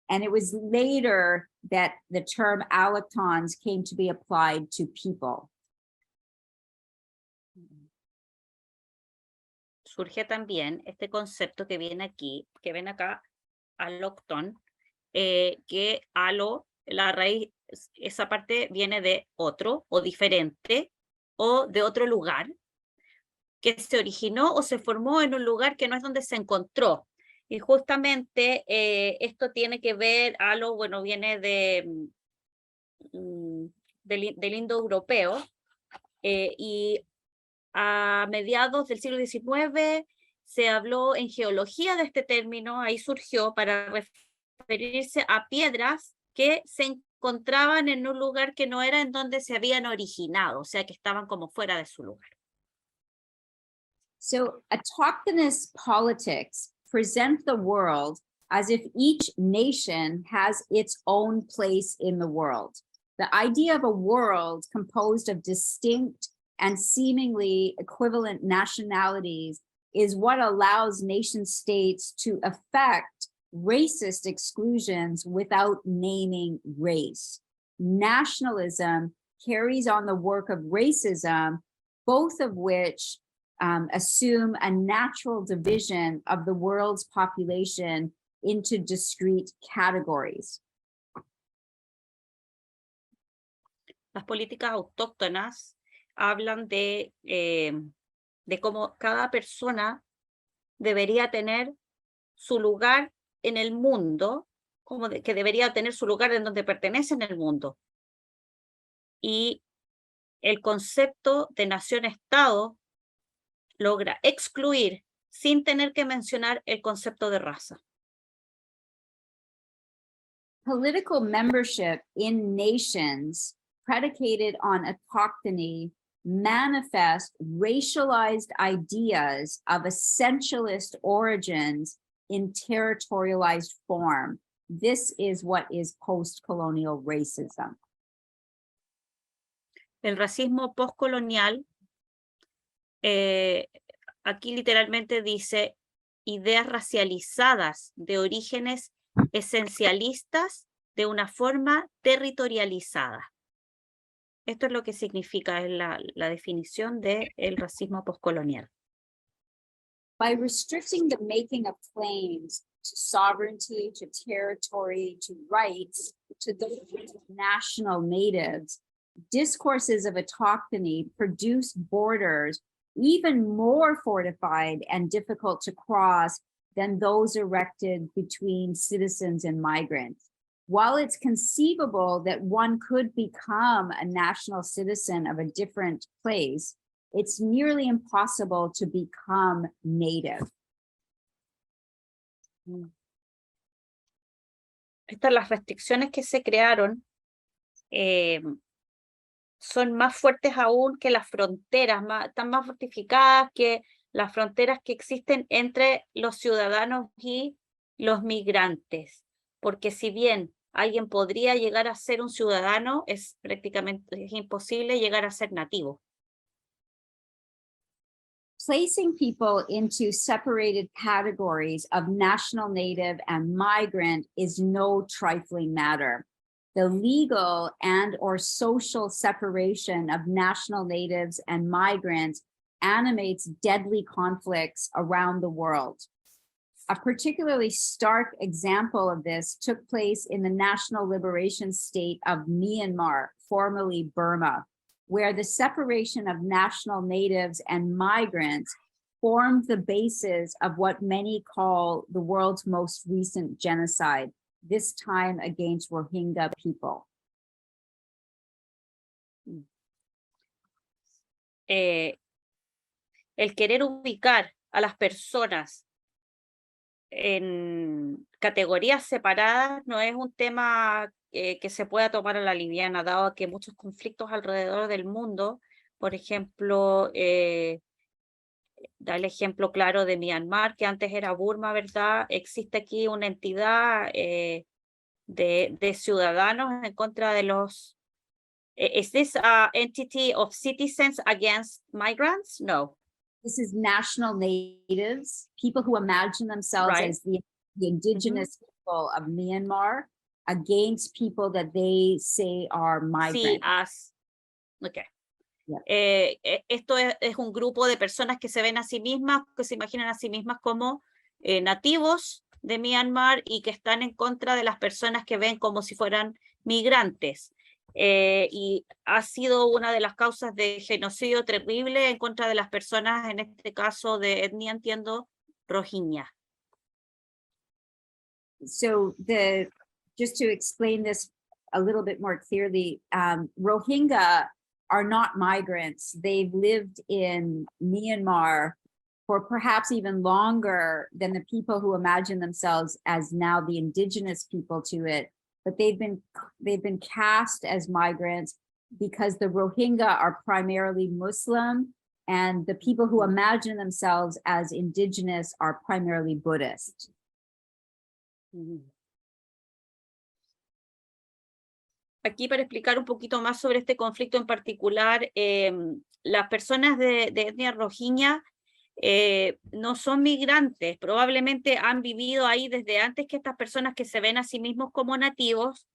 And it was later that the term allochtons came to be applied to people. Surge también este concepto que viene aquí, que ven acá, alócton, que alo, la raíz, esa parte viene de otro o diferente o de otro lugar, que se originó o se formó en un lugar que no es donde se encontró. Y justamente esto tiene que ver, alo, bueno, viene del indoeuropeo, y a mediados del siglo XIX se habló en geología de este término, ahí surgió para referirse a piedras que se encontraban en un lugar que no era en donde se habían originado, o sea que estaban como fuera de su lugar. So autochthonous politics present the world as if each nation has its own place in the world. The idea of a world composed of distinct and seemingly equivalent nationalities is what allows nation states to effect racist exclusions without naming race. Nationalism carries on the work of racism, both of which assume a natural division of the world's population into discrete categories. Las políticas autóctonas hablan de cómo cada persona debería tener su lugar en el mundo, que debería tener su lugar en donde pertenece en el mundo. Y el concepto de nación-estado logra excluir sin tener que mencionar el concepto de raza. Political membership in nations predicated on autochthony manifest racialized ideas of essentialist origins in territorialized form. This is what is post-colonial racism. El racismo postcolonial, aquí literalmente dice ideas racializadas de orígenes esencialistas de una forma territorializada. Esto es lo que significa la definición del racismo postcolonial. By restricting the making of claims to sovereignty, to territory, to rights, to the national natives, discourses of autochthony produce borders even more fortified and difficult to cross than those erected between citizens and migrants. While it's conceivable that one could become a national citizen of a different place, it's nearly impossible to become native. Estas las restricciones que se crearon son más fuertes aún que las fronteras, están más fortificadas que las fronteras que existen entre los ciudadanos y los migrantes. Porque si bien alguien podría llegar a ser un ciudadano, es imposible llegar a ser nativo. Placing people into separated categories of national, native, and migrant is no trifling matter. The legal and or social separation of national natives and migrants animates deadly conflicts around the world. A particularly stark example of this took place in the National Liberation State of Myanmar, formerly Burma, where the separation of national natives and migrants formed the basis of what many call the world's most recent genocide, this time against Rohingya people. El querer ubicar a las personas en categorías separadas no es un tema que se pueda tomar a la liviana, dado que muchos conflictos alrededor del mundo, por ejemplo, da el ejemplo claro de Myanmar, que antes era Burma, ¿verdad? Existe aquí una entidad de ciudadanos en contra de los... ¿Is this an entity of citizens against migrants? No. This is national natives, people who imagine themselves Right. as the indigenous people of Myanmar against people that they say are Sí, migrants. okay. Yeah. Esto es un grupo de personas que se ven a sí mismas, que se imaginan a sí mismas como nativos de Myanmar y que están en contra de las personas que ven como si fueran migrantes. Y ha sido una de las causas de genocidio terrible en contra de las personas, en este caso de etnia, entiendo, Rohingya. So just to explain this a little bit more clearly, Rohingya are not migrants. They've lived in Myanmar for perhaps even longer than the people who imagine themselves as now the indigenous people to it but they've been cast as migrants because the Rohingya are primarily Muslim, and the people who imagine themselves as indigenous are primarily Buddhist. Aquí para explicar un poquito más sobre este conflicto en particular, las personas de etnia rohingya no son migrantes, probablemente han vivido ahí desde antes que estas personas que se ven a sí mismos como nativos.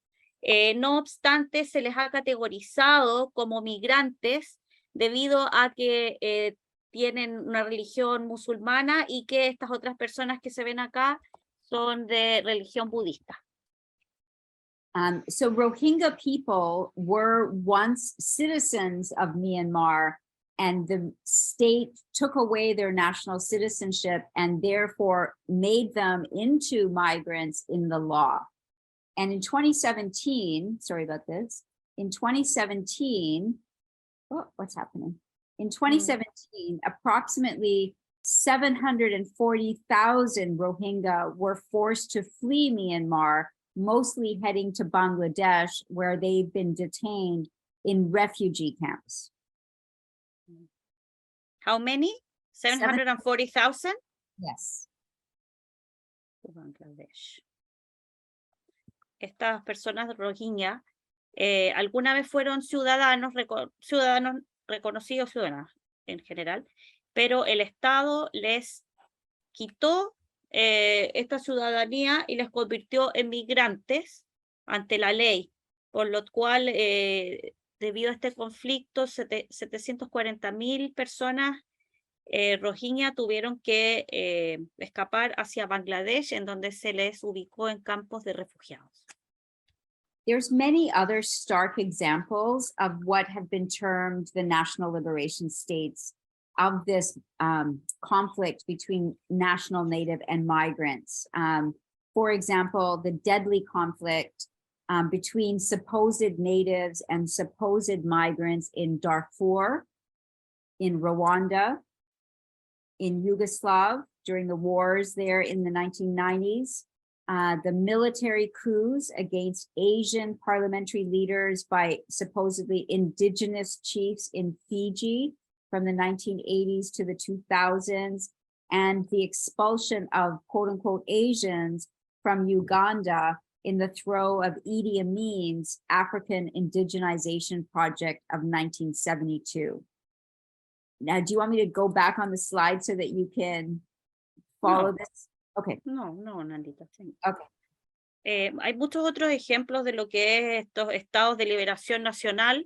No obstante, se les ha categorizado como migrantes debido a que tienen una religión musulmana y que estas otras personas que se ven acá son de religión budista. So Rohingya people were once citizens of Myanmar, and the state took away their national citizenship and therefore made them into migrants in the law. And in 2017, sorry about this, in 2017, oh, what's happening? In 2017, approximately 740,000 Rohingya were forced to flee Myanmar, mostly heading to Bangladesh, where they've been detained in refugee camps. How many? 740,000? Yes. Bangladesh. Estas personas rohingya alguna vez fueron ciudadanos reconocidos, ciudadanos en general, pero el Estado les quitó esta ciudadanía y les convirtió en migrantes ante la ley, por lo cual debido a este conflicto 740,000 personas rohingya tuvieron que escapar hacia Bangladesh, en donde se les ubicó en campos de refugiados. There's many other stark examples of what have been termed the national liberation states of this conflict between national native and migrants. For example, the deadly conflict between supposed natives and supposed migrants in Darfur, in Rwanda, in Yugoslavia during the wars there in the 1990s, the military coups against Asian parliamentary leaders by supposedly indigenous chiefs in Fiji from the 1980s to the 2000s, and the expulsion of quote unquote Asians from Uganda in the throe of Idi Amin's African indigenization project of 1972. Now, do you want me to go back on the slide so that you can follow this? Okay. No, Nandita. Okay. Hay muchos otros ejemplos de lo que es estos estados de liberación nacional.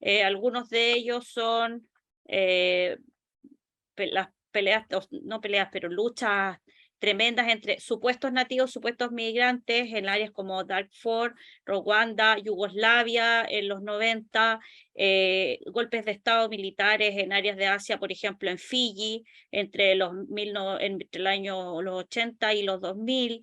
Algunos de ellos son las peleas, no peleas, pero luchas tremendas entre supuestos nativos, supuestos migrantes en áreas como Darfur, Rwanda, Yugoslavia en los 90, golpes de estado militares en áreas de Asia, por ejemplo en Fiji, entre el año los 80 y los 2000,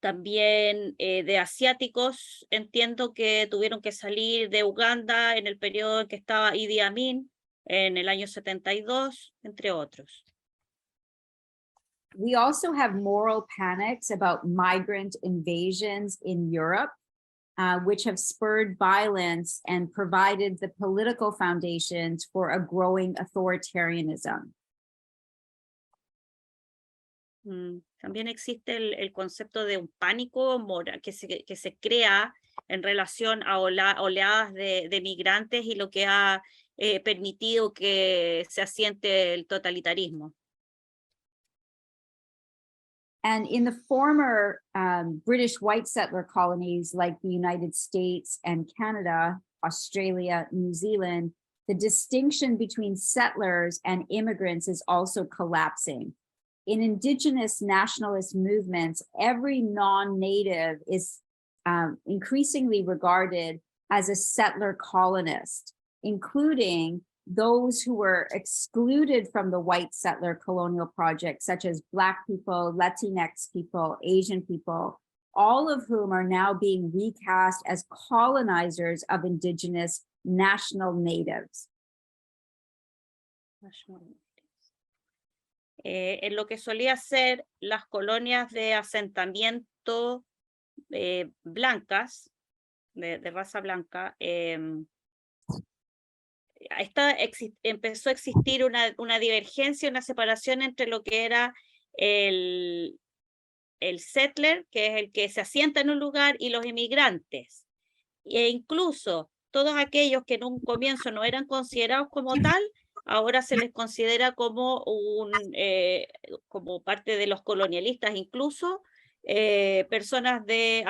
también de asiáticos, entiendo que tuvieron que salir de Uganda en el periodo en que estaba Idi Amin, en el año 72, entre otros. We also have moral panics about migrant invasions in Europe, which have spurred violence and provided the political foundations for a growing authoritarianism. También existe el concepto de un pánico moral que se crea en relación a oleadas de migrantes y lo que ha permitido que se asiente el totalitarismo. And in the former British white settler colonies like the United States and Canada, Australia, New Zealand, the distinction between settlers and immigrants is also collapsing. In indigenous nationalist movements, every non-native is increasingly regarded as a settler colonist, including those who were excluded from the white settler colonial project, such as Black people, Latinx people, Asian people, all of whom are now being recast as colonizers of indigenous national natives. En lo que solía ser las colonias de asentamiento blancas, de raza blanca, empezó a existir una divergencia, una separación entre lo que era el settler, que es el que se asienta en un lugar, y los inmigrantes. E incluso todos aquellos que en un comienzo no eran considerados como tal, ahora se les considera como, como parte de los colonialistas, incluso personas de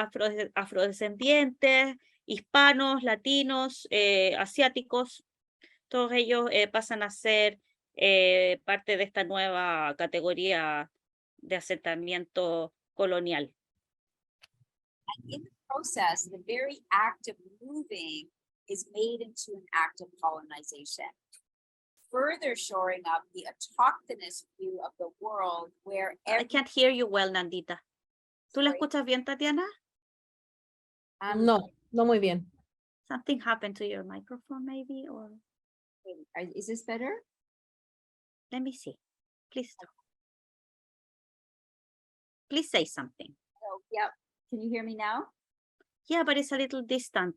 afrodescendientes, hispanos, latinos, asiáticos, todos ellos pasan a ser parte de esta nueva categoría de asentamiento colonial. In the process, the very act of moving is made into an act of colonization, further shoring up the autochthonous view of the world where I can't hear you well, Nandita. ¿Tú la escuchas bien, Tatiana? No, no muy bien. Something happened to your microphone, maybe, or Is this better? let me see. Please, please say something. Oh, yep. Can you hear me now? Yeah, but it's a little distant.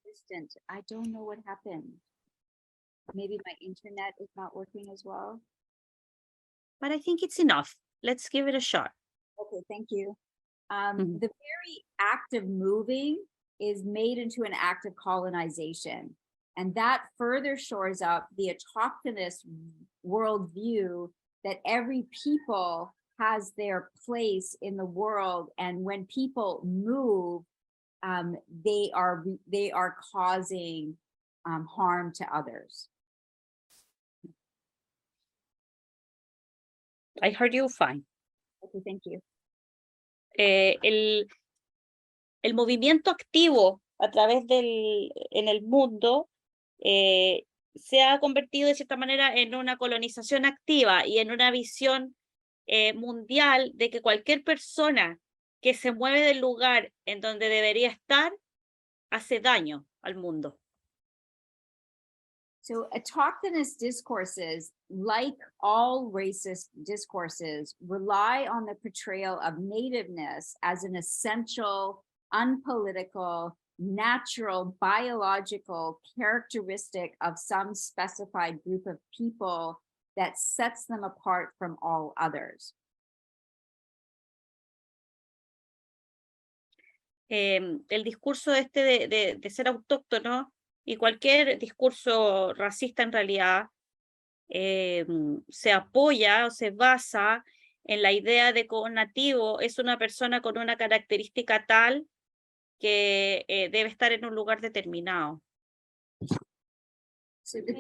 Distant. I don't know what happened. Maybe my internet is not working as well. But I think it's enough. Let's give it a shot. Okay, thank you. Mhm. The very act of moving is made into an act of colonization. And that further shores up the autochthonous worldview that every people has their place in the world. And when people move, they are causing harm to others. I heard you fine. Okay, thank you. El movimiento activo a través en el mundo se ha convertido de cierta manera en una colonización activa y en una visión mundial de que cualquier persona que se mueve del lugar en donde debería estar hace daño al mundo. So autochthonous discourses, like all racist discourses, rely on the portrayal of nativeness as an essential, unpolitical, natural, biological characteristic of some specified group of people that sets them apart from all others. El discurso de ser autóctono y cualquier discurso racista en realidad se apoya o se basa en la idea de que un nativo es una persona con una característica tal que debe estar en un lugar determinado. So the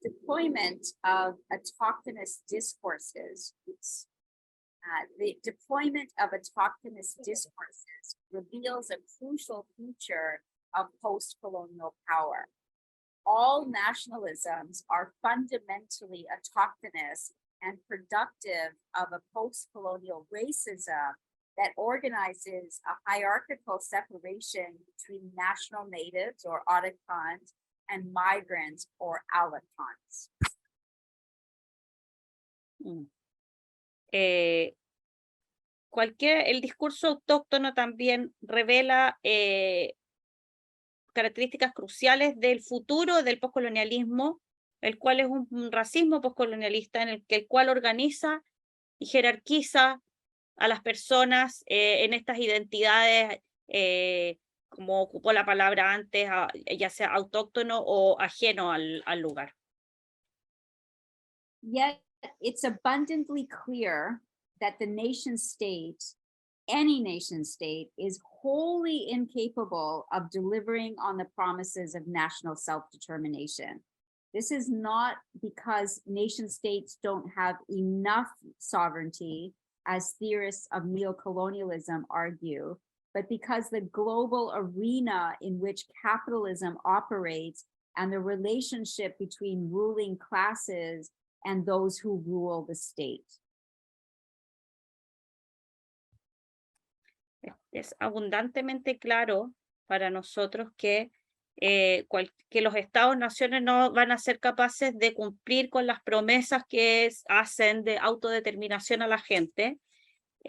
deployment of autochthonous discourses, reveals a crucial feature of post-colonial power. All nationalisms are fundamentally autochthonous and productive of a post-colonial racism that organizes a hierarchical separation between national natives or autochthones and migrants or allotons. El discurso autóctono también revela características cruciales del futuro del postcolonialismo, el cual es un racismo postcolonialista en el cual organiza y jerarquiza a las personas en estas identidades, como ocupó la palabra antes, ya sea autóctono o ajeno al lugar. Yet it's abundantly clear that the nation state, any nation state, is wholly incapable of delivering on the promises of national self-determination. This is not because nation states don't have enough sovereignty, as theorists of neocolonialism argue, but because the global arena in which capitalism operates and the relationship between ruling classes and those who rule the state. Es abundantemente claro para nosotros que los estados-naciones no van a ser capaces de cumplir con las promesas que hacen de autodeterminación a la gente,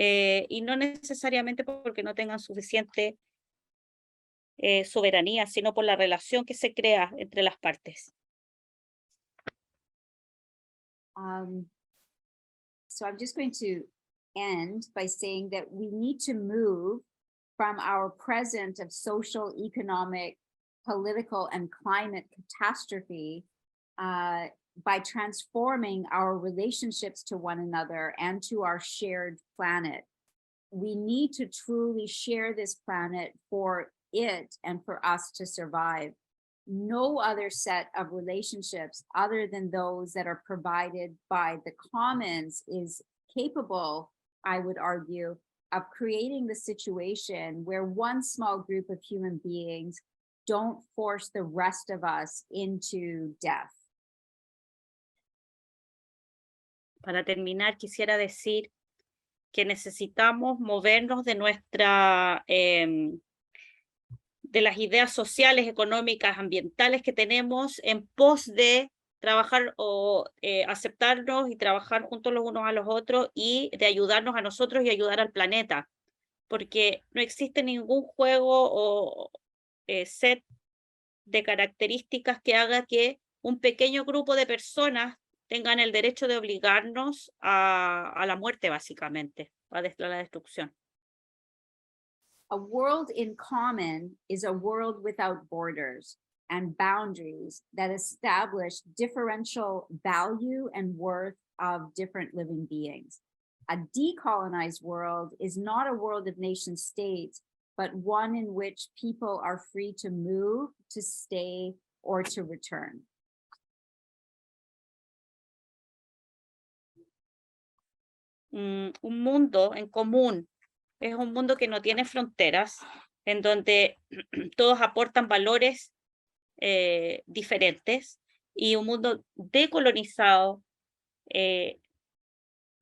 y no necesariamente porque no tengan suficiente soberanía, sino por la relación que se crea entre las partes. So I'm just going to end by saying that we need to move from our present of social, economic, political, and climate catastrophe by transforming our relationships to one another and to our shared planet. We need to truly share this planet for it and for us to survive. No other set of relationships other than those that are provided by the commons is capable, I would argue, of creating the situation where one small group of human beings don't force the rest of us into death. Para terminar, quisiera decir que necesitamos movernos de nuestra de las ideas sociales, económicas, ambientales que tenemos en pos de trabajar o aceptarnos y trabajar juntos los unos a los otros y de ayudarnos a nosotros y ayudar al planeta, porque no existe ningún juego o set de características que haga que un pequeño grupo de personas tengan el derecho de obligarnos a la muerte, básicamente, a la destrucción. A world in common is a world without borders and boundaries that establish differential value and worth of different living beings. A decolonized world is not a world of nation states, but one in which people are free to move, to stay, or to return. Un mundo en común es un mundo que no tiene fronteras, en donde todos aportan valores diferentes, y un mundo decolonizado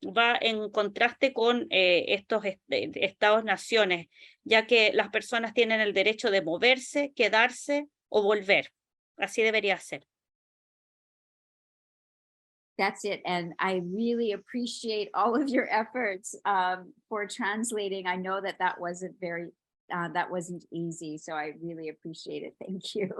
va en contraste con estos estados-naciones, ya que las personas tienen el derecho de moverse, quedarse o volver. Así debería ser. That's it. And I really appreciate all of your efforts for translating. I know that that wasn't that wasn't easy. So I really appreciate it. Thank you.